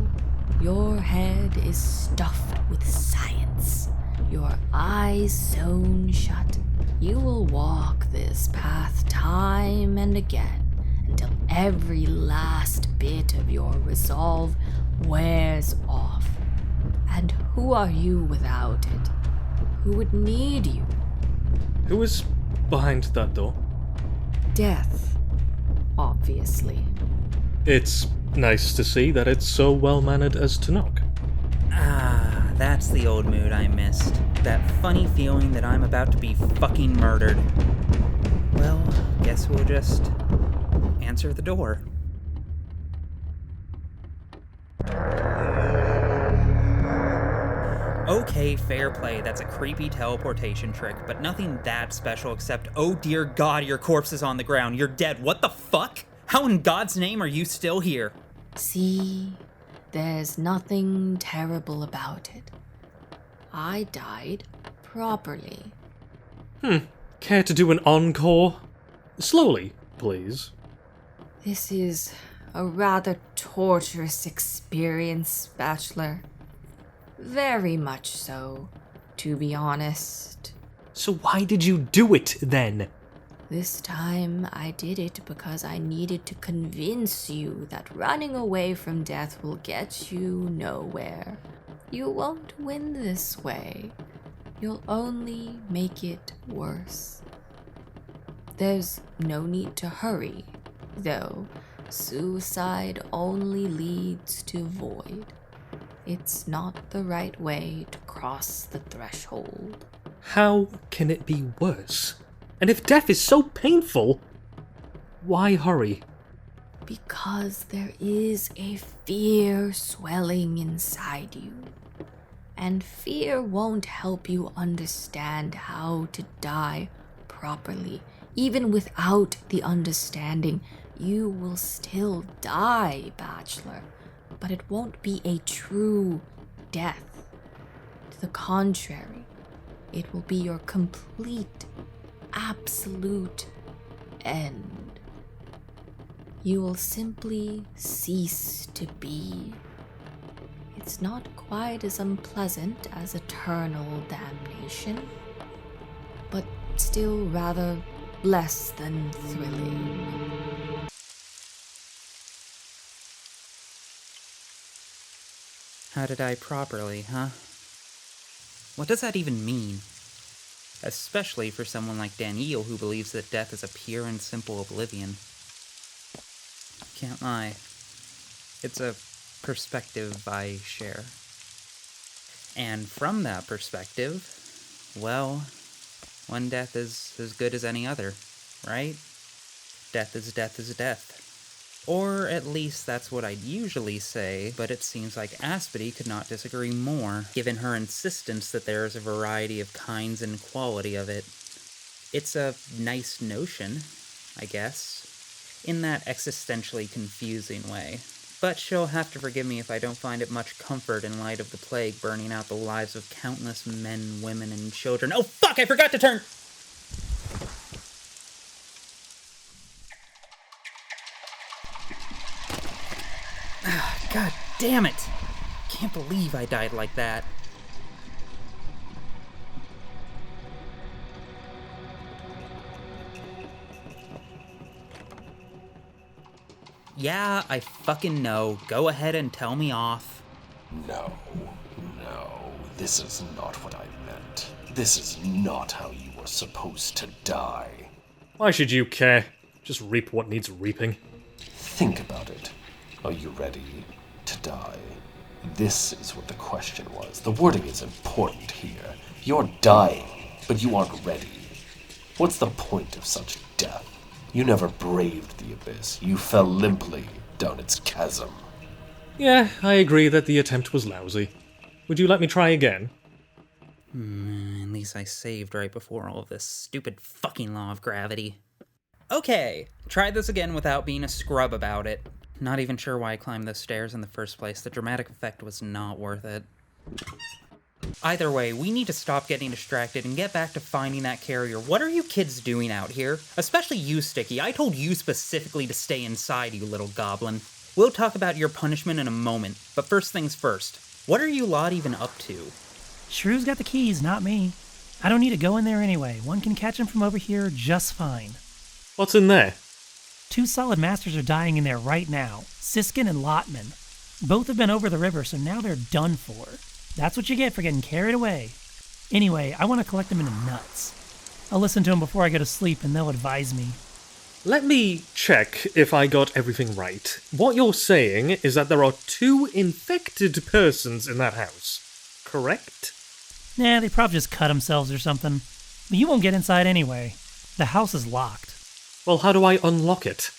Speaker 6: Your head is stuffed with science. Your eyes sewn shut. You will walk this path time and again until every last bit of your resolve wears off. And who are you without it? Who would need you?
Speaker 7: Who is behind that door?
Speaker 6: Death, obviously.
Speaker 7: It's nice to see that it's so well-mannered as to knock.
Speaker 1: Ah, that's the old mood I missed. That funny feeling that I'm about to be fucking murdered. Well, guess we'll just answer the door. Okay, fair play, that's a creepy teleportation trick, but nothing that special except, oh dear God, your corpse is on the ground, you're dead, what the fuck? How in God's name are you still here?
Speaker 6: See, there's nothing terrible about it. I died properly.
Speaker 7: Care to do an encore? Slowly, please.
Speaker 6: This is a rather torturous experience, Bachelor. Very much so, to be honest.
Speaker 7: So why did you do it, then?
Speaker 6: This time I did it because I needed to convince you that running away from death will get you nowhere. You won't win this way. You'll only make it worse. There's no need to hurry, though. Suicide only leads to void. It's not the right way to cross the threshold.
Speaker 7: How can it be worse? And if death is so painful, why hurry?
Speaker 6: Because there is a fear swelling inside you. And fear won't help you understand how to die properly. Even without the understanding, you will still die, Bachelor. But it won't be a true death. To the contrary, it will be your complete, absolute end. You will simply cease to be. It's not quite as unpleasant as eternal damnation, but still rather less than thrilling.
Speaker 1: How to die properly, huh? What does that even mean? Especially for someone like Daniel who believes that death is a pure and simple oblivion. Can't lie. It's a perspective I share. And from that perspective, well, one death is as good as any other, right? Death is death is death. Or at least that's what I'd usually say, but it seems like Aspity could not disagree more, given her insistence that there is a variety of kinds and quality of it. It's a nice notion, I guess, in that existentially confusing way. But she'll have to forgive me if I don't find it much comfort in light of the plague burning out the lives of countless men, women, and children. Oh fuck, I forgot to turn! God damn it! Can't believe I died like that. Yeah, I fucking know. Go ahead and tell me off.
Speaker 11: No, this is not what I meant. This is not how you were supposed to die.
Speaker 7: Why should you care? Just reap what needs reaping.
Speaker 11: Think about it. Are you ready to die? This is what the question was. The wording is important here. You're dying, but you aren't ready. What's the point of such death? You never braved the abyss. You fell limply down its chasm.
Speaker 7: Yeah, I agree that the attempt was lousy. Would you let me try again?
Speaker 1: At least I saved right before all of this stupid fucking law of gravity. Okay, try this again without being a scrub about it. Not even sure why I climbed those stairs in the first place. The dramatic effect was not worth it. Either way, we need to stop getting distracted and get back to finding that carrier. What are you kids doing out here? Especially you, Sticky. I told you specifically to stay inside, you little goblin. We'll talk about your punishment in a moment, but first things first. What are you lot even up to?
Speaker 12: Shrew's got the keys, not me. I don't need to go in there anyway. One can catch him from over here just fine.
Speaker 7: What's in there?
Speaker 12: 2 solid masters are dying in there right now. Siskin and Lotman. Both have been over the river, so now they're done for. That's what you get for getting carried away. Anyway, I want to collect them into nuts. I'll listen to them before I go to sleep and they'll advise me.
Speaker 7: Let me check if I got everything right. What you're saying is that there are 2 infected persons in that house, correct?
Speaker 12: Nah, they probably just cut themselves or something. But you won't get inside anyway. The house is locked.
Speaker 7: Well, how do I unlock it?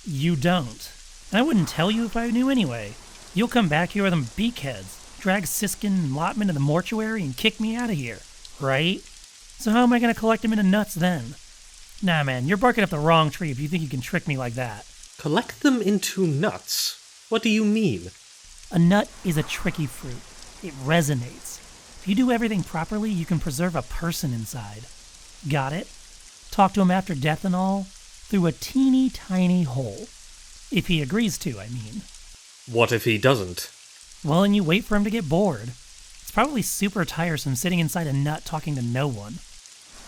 Speaker 12: You don't. And I wouldn't tell you if I knew anyway. You'll come back here with them beakheads, drag Siskin and Lotman to the mortuary and kick me out of here, right? So how am I going to collect them into nuts then? Nah, man, you're barking up the wrong tree if you think you can trick me like that.
Speaker 7: Collect them into nuts? What do you mean?
Speaker 12: A nut is a tricky fruit. It resonates. If you do everything properly, you can preserve a person inside. Got it? Talk to him after death and all, through a teeny tiny hole. If he agrees to, I mean.
Speaker 7: What if he doesn't?
Speaker 12: Well, then you wait for him to get bored. It's probably super tiresome sitting inside a nut talking to no one.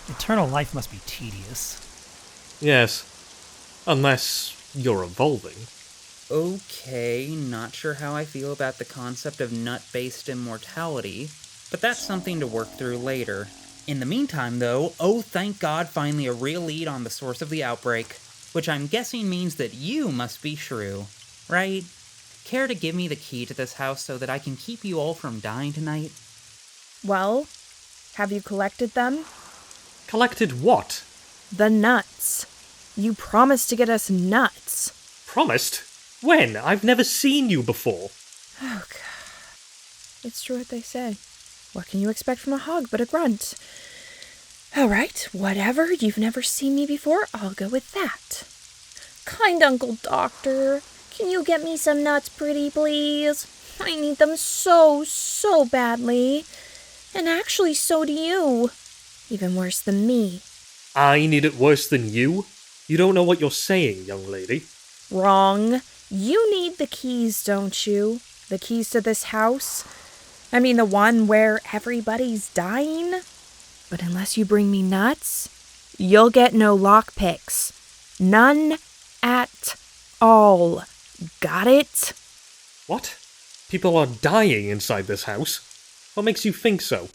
Speaker 12: Eternal life must be tedious.
Speaker 7: Yes. Unless you're evolving.
Speaker 1: Okay, not sure how I feel about the concept of nut-based immortality, but that's something to work through later. In the meantime, though, oh thank God, finally a real lead on the source of the outbreak, which I'm guessing means that you must be Shrew, right? Care to give me the key to this house so that I can keep you all from dying tonight?
Speaker 20: Well, have you collected them?
Speaker 7: Collected what?
Speaker 20: The nuts. You promised to get us nuts.
Speaker 7: Promised? When? I've never seen you before.
Speaker 20: Oh, God. It's true what they say. What can you expect from a hog but a grunt? All right, whatever. You've never seen me before. I'll go with that. Kind Uncle Doctor, can you get me some nuts, pretty please? I need them so badly. And actually, so do you. Even worse than me.
Speaker 7: I need it worse than you? You don't know what you're saying, young lady.
Speaker 20: Wrong. You need the keys, don't you? The keys to this house? I mean, the one where everybody's dying? But unless you bring me nuts, you'll get no lockpicks. None at all. Got it?
Speaker 7: What? People are dying inside this house? What makes you think so?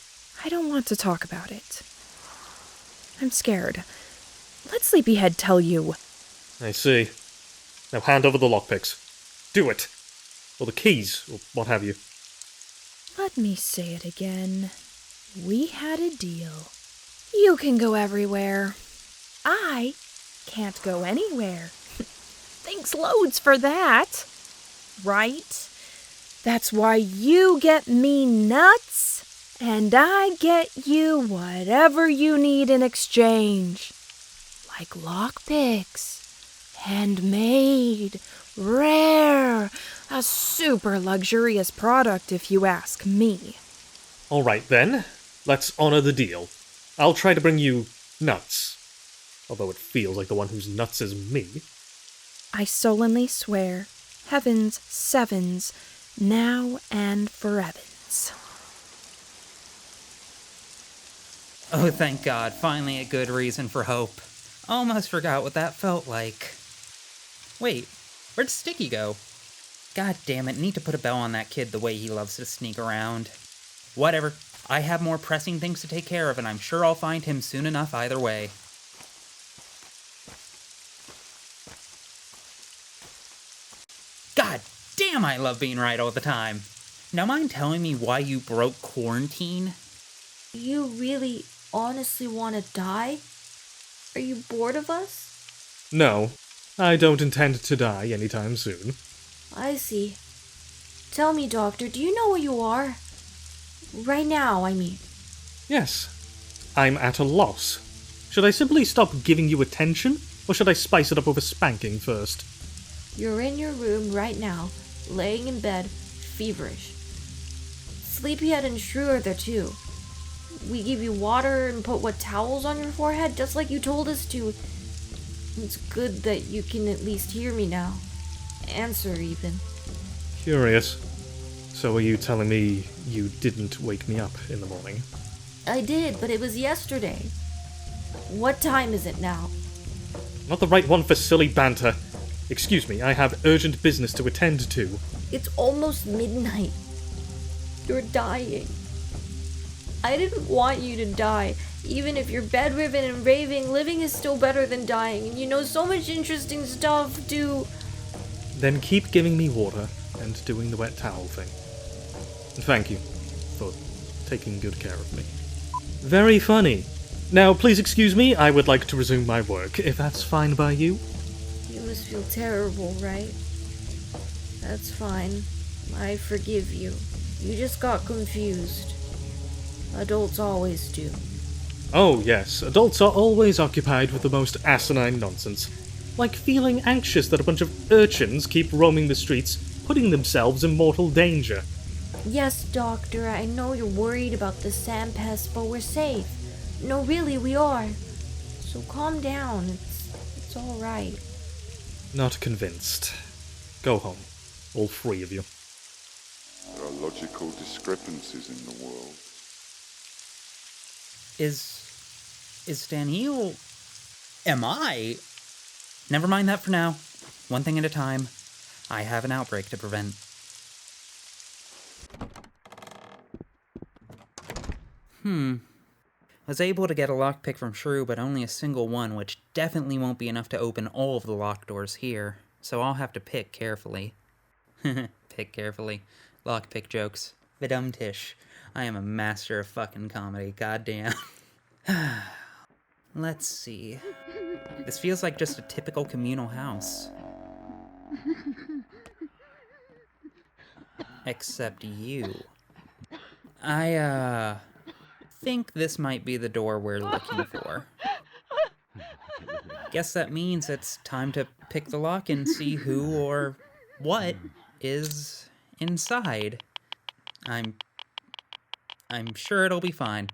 Speaker 20: I don't want to talk about it. I'm scared. Let Sleepyhead tell you.
Speaker 7: I see. Now hand over the lockpicks. Do it. Or the keys, or what have you.
Speaker 20: Let me say it again. We had a deal. You can go everywhere. I can't go anywhere. Thanks loads for that. Right? That's why you get me nuts, and I get you whatever you need in exchange. Like lockpicks, handmade, rare, a super luxurious product if you ask me.
Speaker 7: Alright then, let's honor the deal. I'll try to bring you nuts. Although it feels like the one who's nuts is me.
Speaker 20: I solemnly swear, heavens, sevens, now and forevens.
Speaker 1: Oh, thank God, finally a good reason for hope. Almost forgot what that felt like. Wait, where'd Sticky go? God damn it, need to put a bell on that kid the way he loves to sneak around. Whatever, I have more pressing things to take care of, and I'm sure I'll find him soon enough either way. God damn, I love being right all the time. Now mind telling me why you broke quarantine?
Speaker 6: You really honestly want to die? Are you bored of us?
Speaker 7: No, I don't intend to die anytime soon.
Speaker 6: I see. Tell me, Doctor, do you know where you are? Right now, I mean.
Speaker 7: Yes. I'm at a loss. Should I simply stop giving you attention, or should I spice it up with a spanking first?
Speaker 6: You're in your room right now, laying in bed, feverish. Sleepyhead and Shrew are there too. We give you water and put wet towels on your forehead, just like you told us to. It's good that you can at least hear me now. Answer, even.
Speaker 7: Curious. So are you telling me you didn't wake me up in the morning?
Speaker 6: I did, but it was yesterday. What time is it now?
Speaker 7: Not the right one for silly banter. Excuse me, I have urgent business to attend to.
Speaker 6: It's almost midnight. You're dying. I didn't want you to die. Even if you're bedridden and raving, living is still better than dying. And you know so much interesting stuff, too.
Speaker 7: Then keep giving me water and doing the wet towel thing. And thank you for taking good care of me. Very funny. Now, please excuse me, I would like to resume my work, if that's fine by you.
Speaker 6: You must feel terrible, right? That's fine. I forgive you. You just got confused. Adults always do.
Speaker 7: Oh yes, adults are always occupied with the most asinine nonsense. Like feeling anxious that a bunch of urchins keep roaming the streets, putting themselves in mortal danger.
Speaker 6: Yes, Doctor, I know you're worried about the sand pest, but we're safe. No, really, we are. So calm down. It's all right.
Speaker 7: Not convinced. Go home, all three of you.
Speaker 21: There are logical discrepancies in the world.
Speaker 1: Is Daniel... Am I? Never mind that for now. One thing at a time. I have an outbreak to prevent. Was able to get a lockpick from Shrew, but only a single one, which definitely won't be enough to open all of the locked doors here, so I'll have to pick carefully. Pick carefully. Lockpick jokes. Vidumtish. I am a master of fucking comedy, goddamn. Let's see. This feels like just a typical communal house. Except you. I think this might be the door we're looking for. Guess that means it's time to pick the lock and see who or what is inside. I'm sure it'll be fine.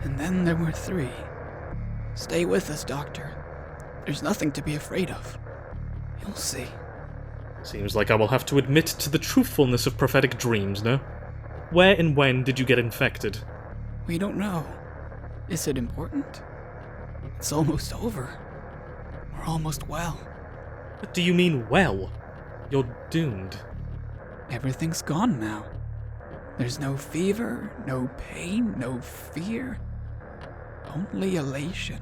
Speaker 22: And then there were three. Stay with us, Doctor. There's nothing to be afraid of. You'll see.
Speaker 7: Seems like I will have to admit to the truthfulness of prophetic dreams, no? Where and when did you get infected?
Speaker 22: We don't know. Is it important? It's almost over. We're almost well.
Speaker 7: What do you mean, well? You're doomed.
Speaker 22: Everything's gone now. There's no fever, no pain, no fear. Only elation.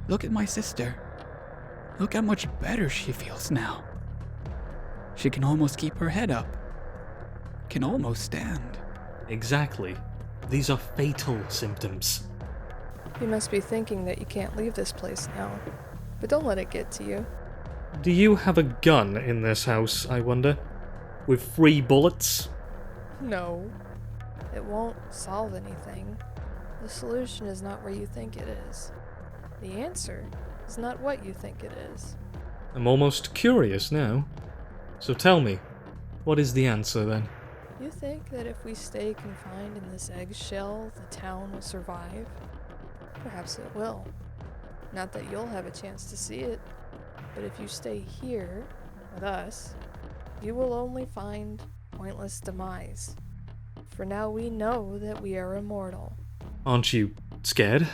Speaker 22: Look at my sister. Look how much better she feels now. She can almost keep her head up. Can almost stand.
Speaker 7: Exactly. These are fatal symptoms.
Speaker 23: You must be thinking that you can't leave this place now. But don't let it get to you.
Speaker 7: Do you have a gun in this house, I wonder? With 3 bullets?
Speaker 23: No. It won't solve anything. The solution is not where you think it is. The answer is not what you think it is.
Speaker 7: I'm almost curious now. So tell me, what is the answer then?
Speaker 23: You think that if we stay confined in this eggshell, the town will survive? Perhaps it will. Not that you'll have a chance to see it, but if you stay here, with us, you will only find pointless demise. For now we know that we are immortal.
Speaker 7: Aren't you scared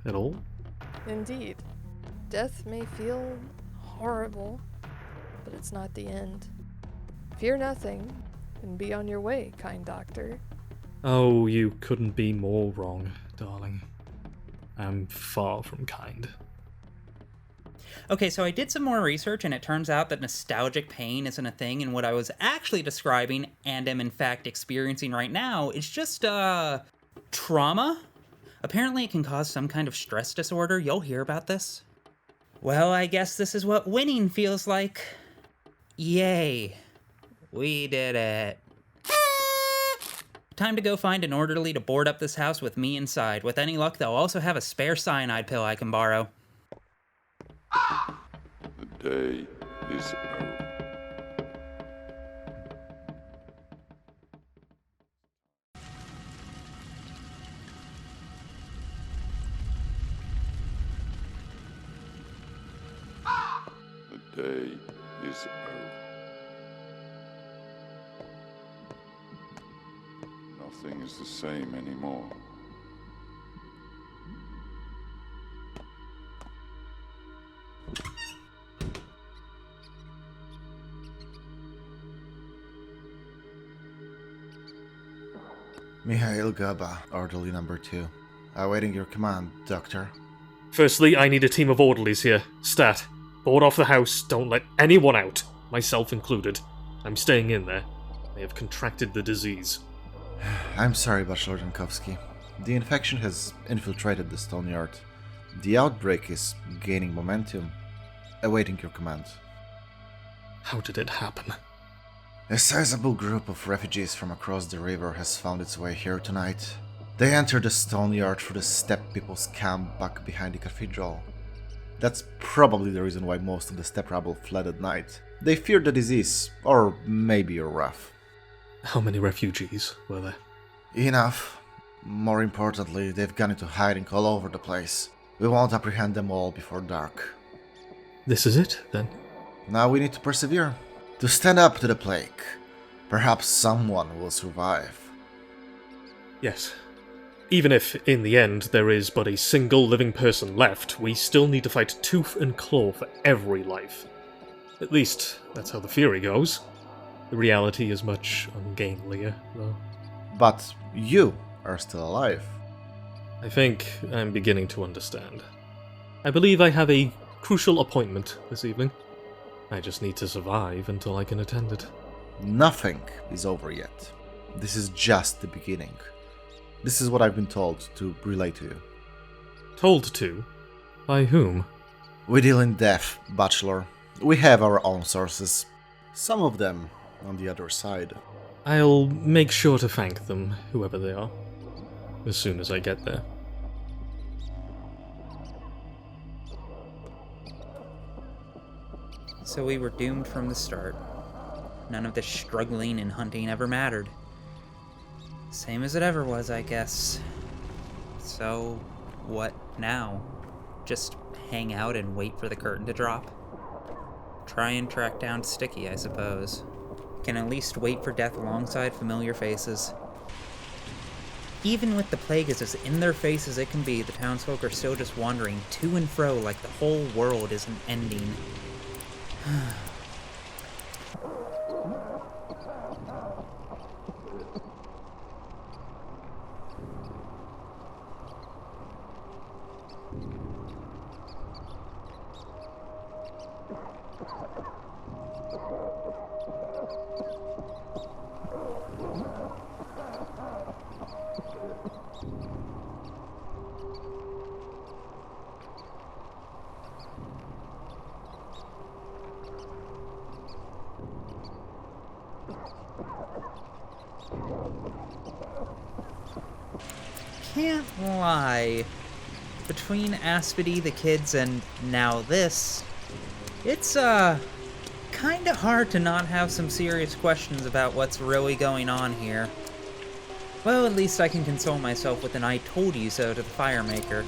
Speaker 7: at all?
Speaker 23: Indeed. Death may feel horrible, but it's not the end. Fear nothing, and be on your way, kind doctor.
Speaker 7: Oh, you couldn't be more wrong, darling. I'm far from kind.
Speaker 1: Okay, so I did some more research, and it turns out that nostalgic pain isn't a thing, and what I was actually describing, and am in fact experiencing right now, is just, trauma? Apparently it can cause some kind of stress disorder. You'll hear about this. Well, I guess this is what winning feels like. Yay. We did it. Time to go find an orderly to board up this house with me inside. With any luck, they'll also have a spare cyanide pill I can borrow.
Speaker 21: The day is over. The day is over. Nothing is the same anymore.
Speaker 2: Mikhail Gaba, orderly number 2. Awaiting your command, Doctor.
Speaker 7: Firstly, I need a team of orderlies here. Stat. Board off the house, don't let anyone out, myself included. I'm staying in there. I have contracted the disease.
Speaker 2: I'm sorry, Bachelor Jankowski. The infection has infiltrated the stone yard. The outbreak is gaining momentum. Awaiting your command.
Speaker 7: How did it happen?
Speaker 2: A sizable group of refugees from across the river has found its way here tonight. They entered the stone yard through the steppe people's camp back behind the cathedral. That's probably the reason why most of the steppe rabble fled at night. They feared the disease, or maybe a rough.
Speaker 7: How many refugees were there?
Speaker 2: Enough. More importantly, they've gone into hiding all over the place. We won't apprehend them all before dark.
Speaker 7: This is it, then?
Speaker 2: Now we need to persevere. To stand up to the plague. Perhaps someone will survive.
Speaker 7: Yes. Even if, in the end, there is but a single living person left, we still need to fight tooth and claw for every life. At least, that's how the theory goes. The reality is much ungainlier, though.
Speaker 2: But you are still alive.
Speaker 7: I think I'm beginning to understand. I believe I have a crucial appointment this evening. I just need to survive until I can attend it.
Speaker 2: Nothing is over yet. This is just the beginning. This is what I've been told to relay to you.
Speaker 7: Told to? By whom?
Speaker 2: We deal in death, Bachelor. We have our own sources. Some of them on the other side.
Speaker 7: I'll make sure to thank them, whoever they are, as soon as I get there.
Speaker 1: So we were doomed from the start. None of this struggling and hunting ever mattered. Same as it ever was, I guess. So, what now? Just hang out and wait for the curtain to drop? Try and track down Sticky, I suppose. Can at least wait for death alongside familiar faces. Even with the plague as in their face as it can be, the townsfolk are still just wandering to and fro like the whole world isn't ending. Can't lie. Between Aspity, the kids, and now this, it's, kinda hard to not have some serious questions about what's really going on here. Well, at least I can console myself with an I told you so to the firemaker.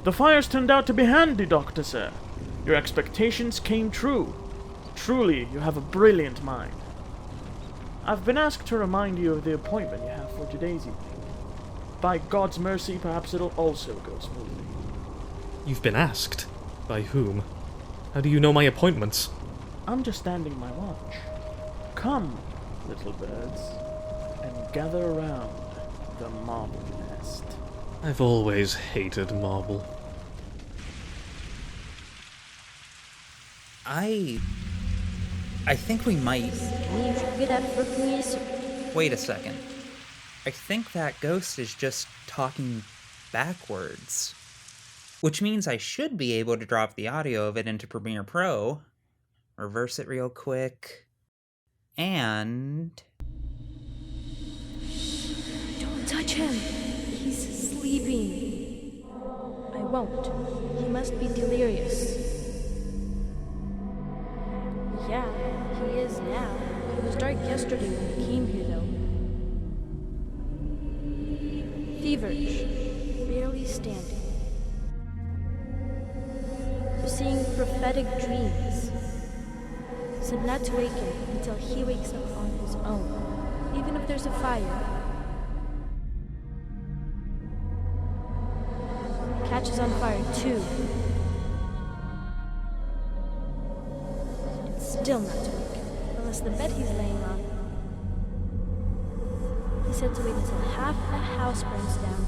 Speaker 8: The fires turned out to be handy, Doctor, sir. Your expectations came true. Truly, you have a brilliant mind. I've been asked to remind you of the appointment you have for today's evening. By God's mercy, perhaps it'll also go smoothly.
Speaker 7: You've been asked? By whom? How do you know my appointments?
Speaker 8: I'm just standing my watch. Come, little birds, and gather around the marble nest.
Speaker 7: I've always hated marble.
Speaker 1: I think we might... Wait a second. I think that ghost is just talking backwards. Which means I should be able to drop the audio of it into Premiere Pro, reverse it real quick, and...
Speaker 20: Don't touch him. He's sleeping. I won't. He must be delirious. Yeah, he is now. It was dark yesterday when we came here, though. Feverish. Barely standing. Seeing prophetic dreams. Said not to wake him until he wakes up on his own, even if there's a fire. Catches on fire too. It's still not to wake him, unless the bed he's laying on. He said to wait until half the house burns down.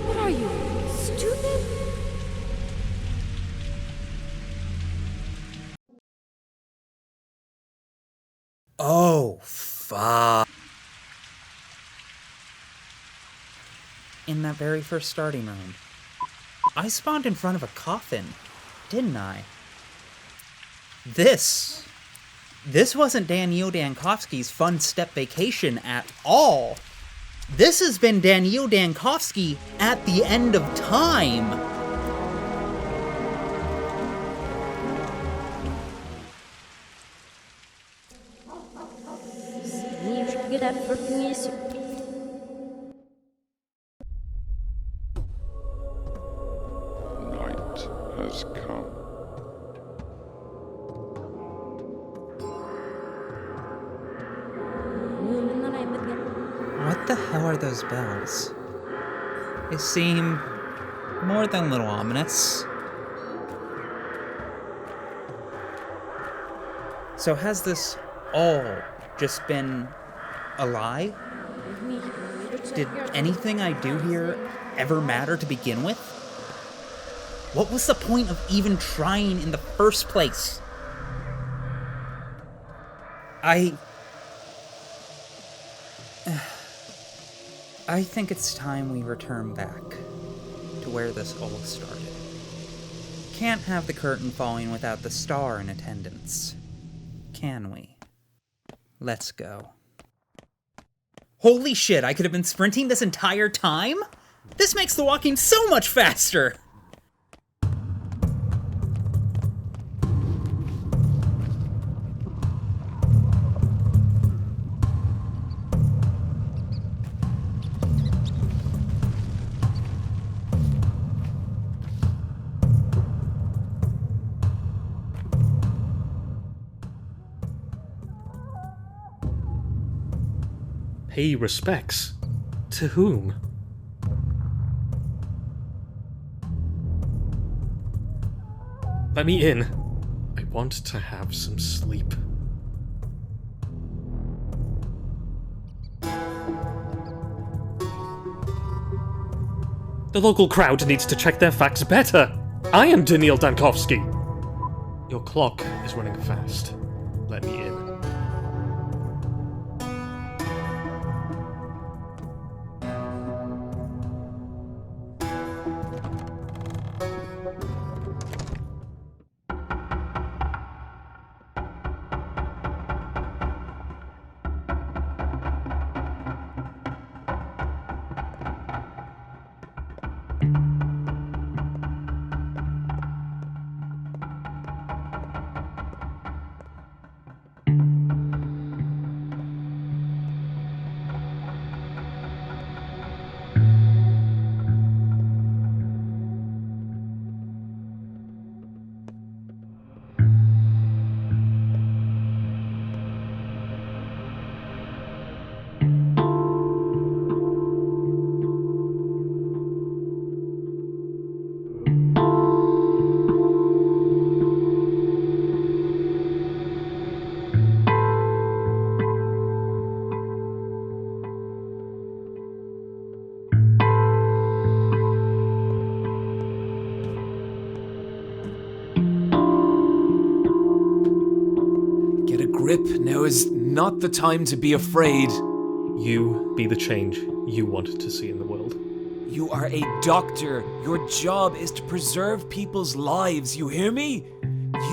Speaker 20: What are you, stupid?
Speaker 1: Oh, fuck. In that very first starting room, I spawned in front of a coffin, didn't I? This wasn't Daniil Dankovsky's fun step vacation at all. This has been Daniil Dankovsky at the end of time.
Speaker 21: Night has come.
Speaker 1: What the hell are those bells? They seem more than a little ominous. So has this all just been a lie? Did anything I do here ever matter to begin with? What was the point of even trying in the first place? I think it's time we return back to where this all started. Can't have the curtain falling without the star in attendance, can we? Let's go. Holy shit, I could have been sprinting this entire time? This makes the walking so much faster!
Speaker 7: Pay respects? To whom? Let me in. I want to have some sleep. The local crowd needs to check their facts better. I am Daniil Dankovsky. Your clock is running fast. Let me in.
Speaker 10: grip. Now is not the time to be afraid.
Speaker 7: You be the change you want to see in the world.
Speaker 10: You are a doctor. Your job is to preserve people's lives. You hear me?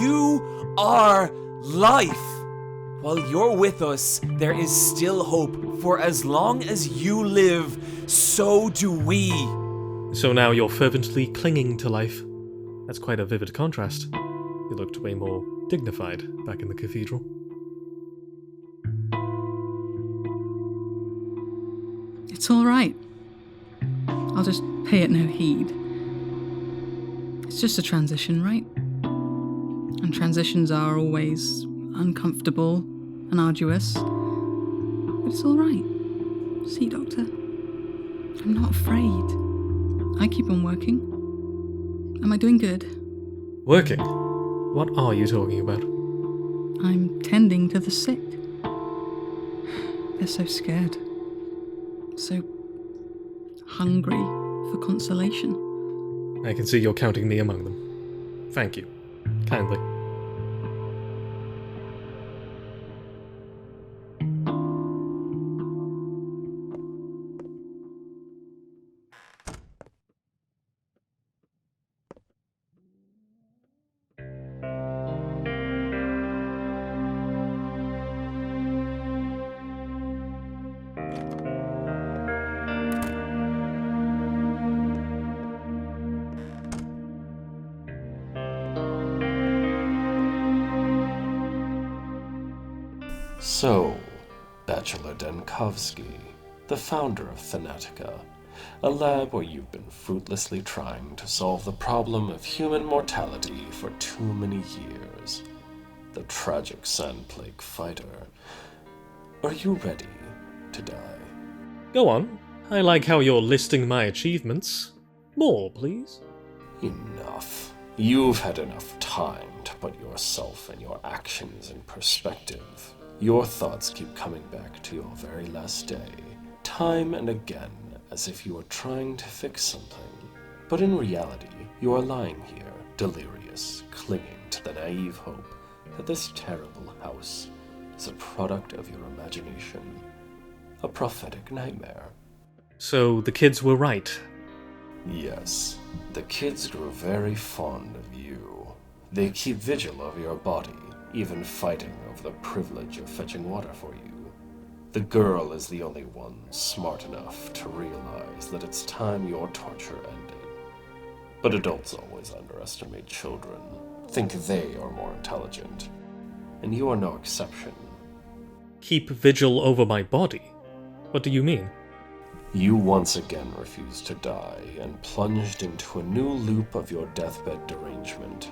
Speaker 10: You are life. While you're with us, there is still hope. For as long as you live, so do we.
Speaker 7: So now you're fervently clinging to life. That's quite a vivid contrast. You looked way more dignified back in the cathedral.
Speaker 9: It's all right. I'll just pay it no heed. It's just a transition, right? And transitions are always uncomfortable and arduous. But it's all right. See, Doctor? I'm not afraid. I keep on working. Am I doing good?
Speaker 7: Working? What are you talking about?
Speaker 9: I'm tending to the sick. They're so scared. So hungry for consolation.
Speaker 7: I can see you're counting me among them. Thank you. Kindly.
Speaker 11: So, Bachelor Denkovsky, the founder of Thanatica, a lab where you've been fruitlessly trying to solve the problem of human mortality for too many years. The tragic Sandplague fighter. Are you ready to die?
Speaker 7: Go on. I like how you're listing my achievements. More, please.
Speaker 11: Enough. You've had enough time to put yourself and your actions in perspective. Your thoughts keep coming back to your very last day, time and again, as if you were trying to fix something. But in reality, you are lying here, delirious, clinging to the naive hope that this terrible house is a product of your imagination, a prophetic nightmare.
Speaker 7: So the kids were right.
Speaker 11: Yes, the kids grew very fond of you. They keep vigil over your body, even fighting over the privilege of fetching water for you. The girl is the only one smart enough to realize that it's time your torture ended. But adults always underestimate children, think they are more intelligent. And you are no exception.
Speaker 7: Keep vigil over my body? What do you mean?
Speaker 11: You once again refused to die and plunged into a new loop of your deathbed derangement.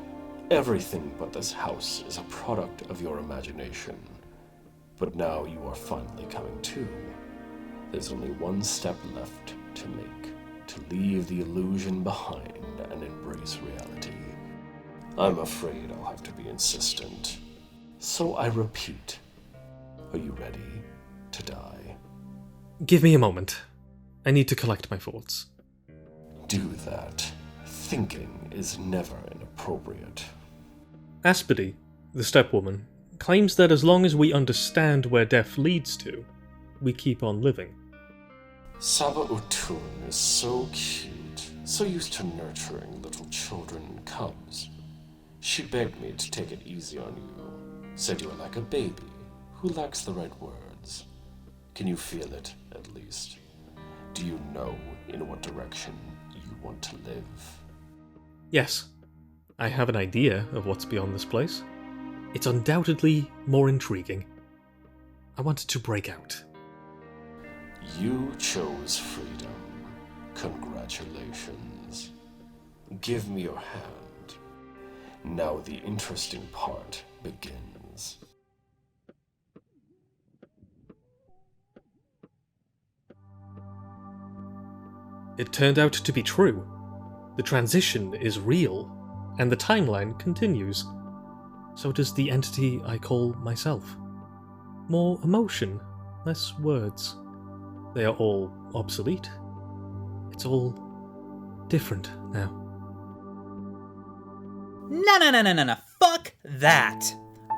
Speaker 11: Everything but this house is a product of your imagination. But now you are finally coming to. There's only one step left to make, to leave the illusion behind and embrace reality. I'm afraid I'll have to be insistent. So I repeat, are you ready to die?
Speaker 7: Give me a moment. I need to collect my thoughts.
Speaker 11: Do that. Thinking is never inappropriate.
Speaker 7: Aspedy, the stepwoman, claims that as long as we understand where death leads to, we keep on living.
Speaker 11: Saba Utun is so cute, so used to nurturing little children and cubs. She begged me to take it easy on you, said you're like a baby who lacks the right words. Can you feel it, at least? Do you know in what direction you want to live?
Speaker 7: Yes, I have an idea of what's beyond this place. It's undoubtedly more intriguing. I wanted to break out.
Speaker 11: You chose freedom. Congratulations. Give me your hand. Now the interesting part begins.
Speaker 7: It turned out to be true. The transition is real, and the timeline continues. So does the entity I call myself. More emotion, less words. They are all obsolete. It's all different now.
Speaker 1: No. Fuck that.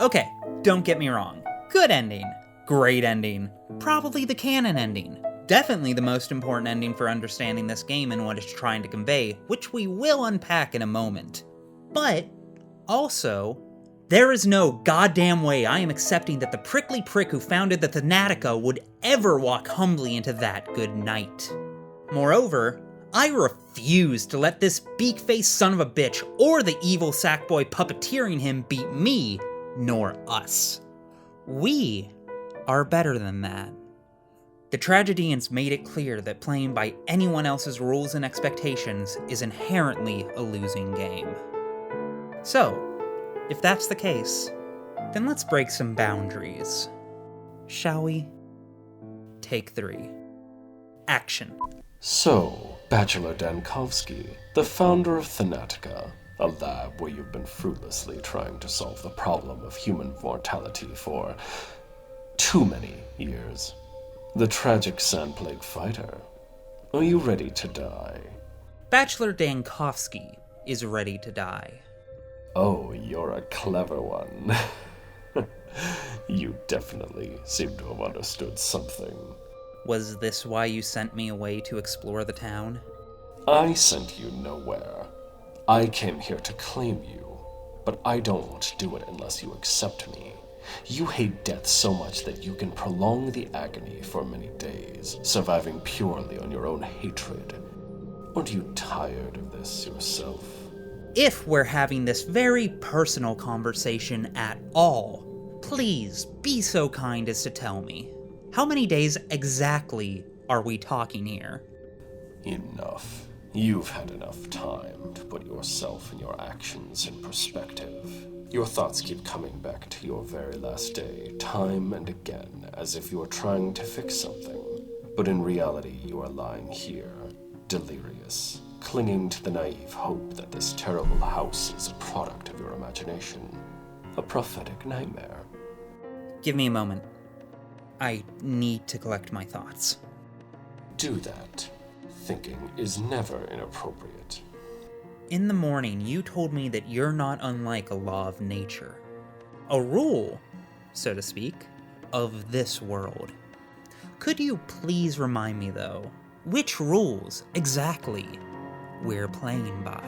Speaker 1: Okay, don't get me wrong. Good ending. Great ending. Probably the canon ending. Definitely the most important ending for understanding this game and what it's trying to convey, which we will unpack in a moment. But, also, there is no goddamn way I am accepting that the prickly prick who founded the Thanatica would ever walk humbly into that good night. Moreover, I refuse to let this beak-faced son of a bitch or the evil sackboy puppeteering him beat me, nor us. We are better than that. The Tragedians made it clear that playing by anyone else's rules and expectations is inherently a losing game. So, if that's the case, then let's break some boundaries. Shall we? Take 3. Action.
Speaker 11: So, Bachelor Dankovsky, the founder of Thanatica, a lab where you've been fruitlessly trying to solve the problem of human mortality for too many years. The tragic Sandplague fighter. Are you ready to die?
Speaker 1: Bachelor Dankovsky is ready to die.
Speaker 11: Oh, you're a clever one. You definitely seem to have understood something.
Speaker 1: Was this why you sent me away to explore the town?
Speaker 11: I sent you nowhere. I came here to claim you, but I don't want to do it unless you accept me. You hate death so much that you can prolong the agony for many days, surviving purely on your own hatred. Aren't you tired of this yourself?
Speaker 1: If we're having this very personal conversation at all, please be so kind as to tell me. How many days exactly are we talking here?
Speaker 11: Enough. You've had enough time to put yourself and your actions in perspective. Your thoughts keep coming back to your very last day, time and again, as if you are trying to fix something. But in reality, you are lying here, delirious, clinging to the naive hope that this terrible house is a product of your imagination. A prophetic nightmare.
Speaker 1: Give me a moment. I need to collect my thoughts.
Speaker 11: Do that. Thinking is never inappropriate.
Speaker 1: In the morning, you told me that you're not unlike a law of nature. A rule, so to speak, of this world. Could you please remind me, though, which rules exactly we're playing by?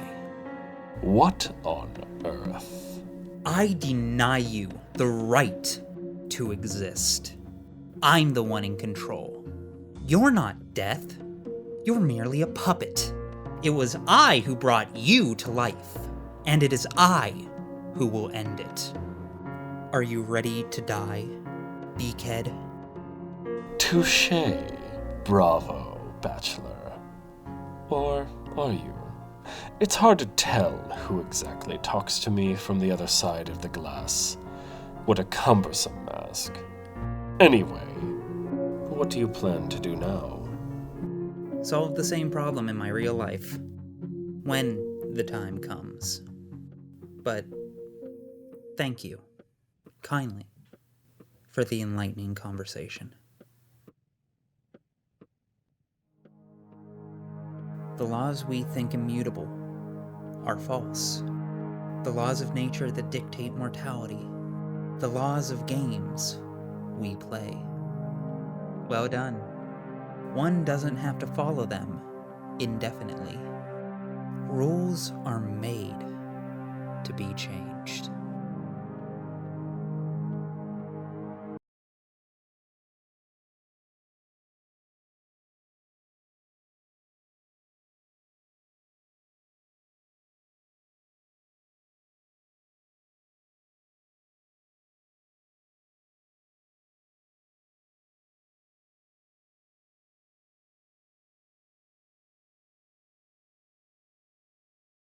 Speaker 11: What on earth?
Speaker 1: I deny you the right to exist. I'm the one in control. You're not death. You're merely a puppet. It was I who brought you to life, and it is I who will end it. Are you ready to die, beakhead?
Speaker 11: Touché. Bravo, Bachelor. Or are you? It's hard to tell who exactly talks to me from the other side of the glass. What a cumbersome mask. Anyway, what do you plan to do now?
Speaker 1: Solve the same problem in my real life. When the time comes. But thank you, kindly, for the enlightening conversation. The laws we think immutable are false. The laws of nature that dictate mortality. The laws of games we play. Well done. One doesn't have to follow them indefinitely. Rules are made to be changed.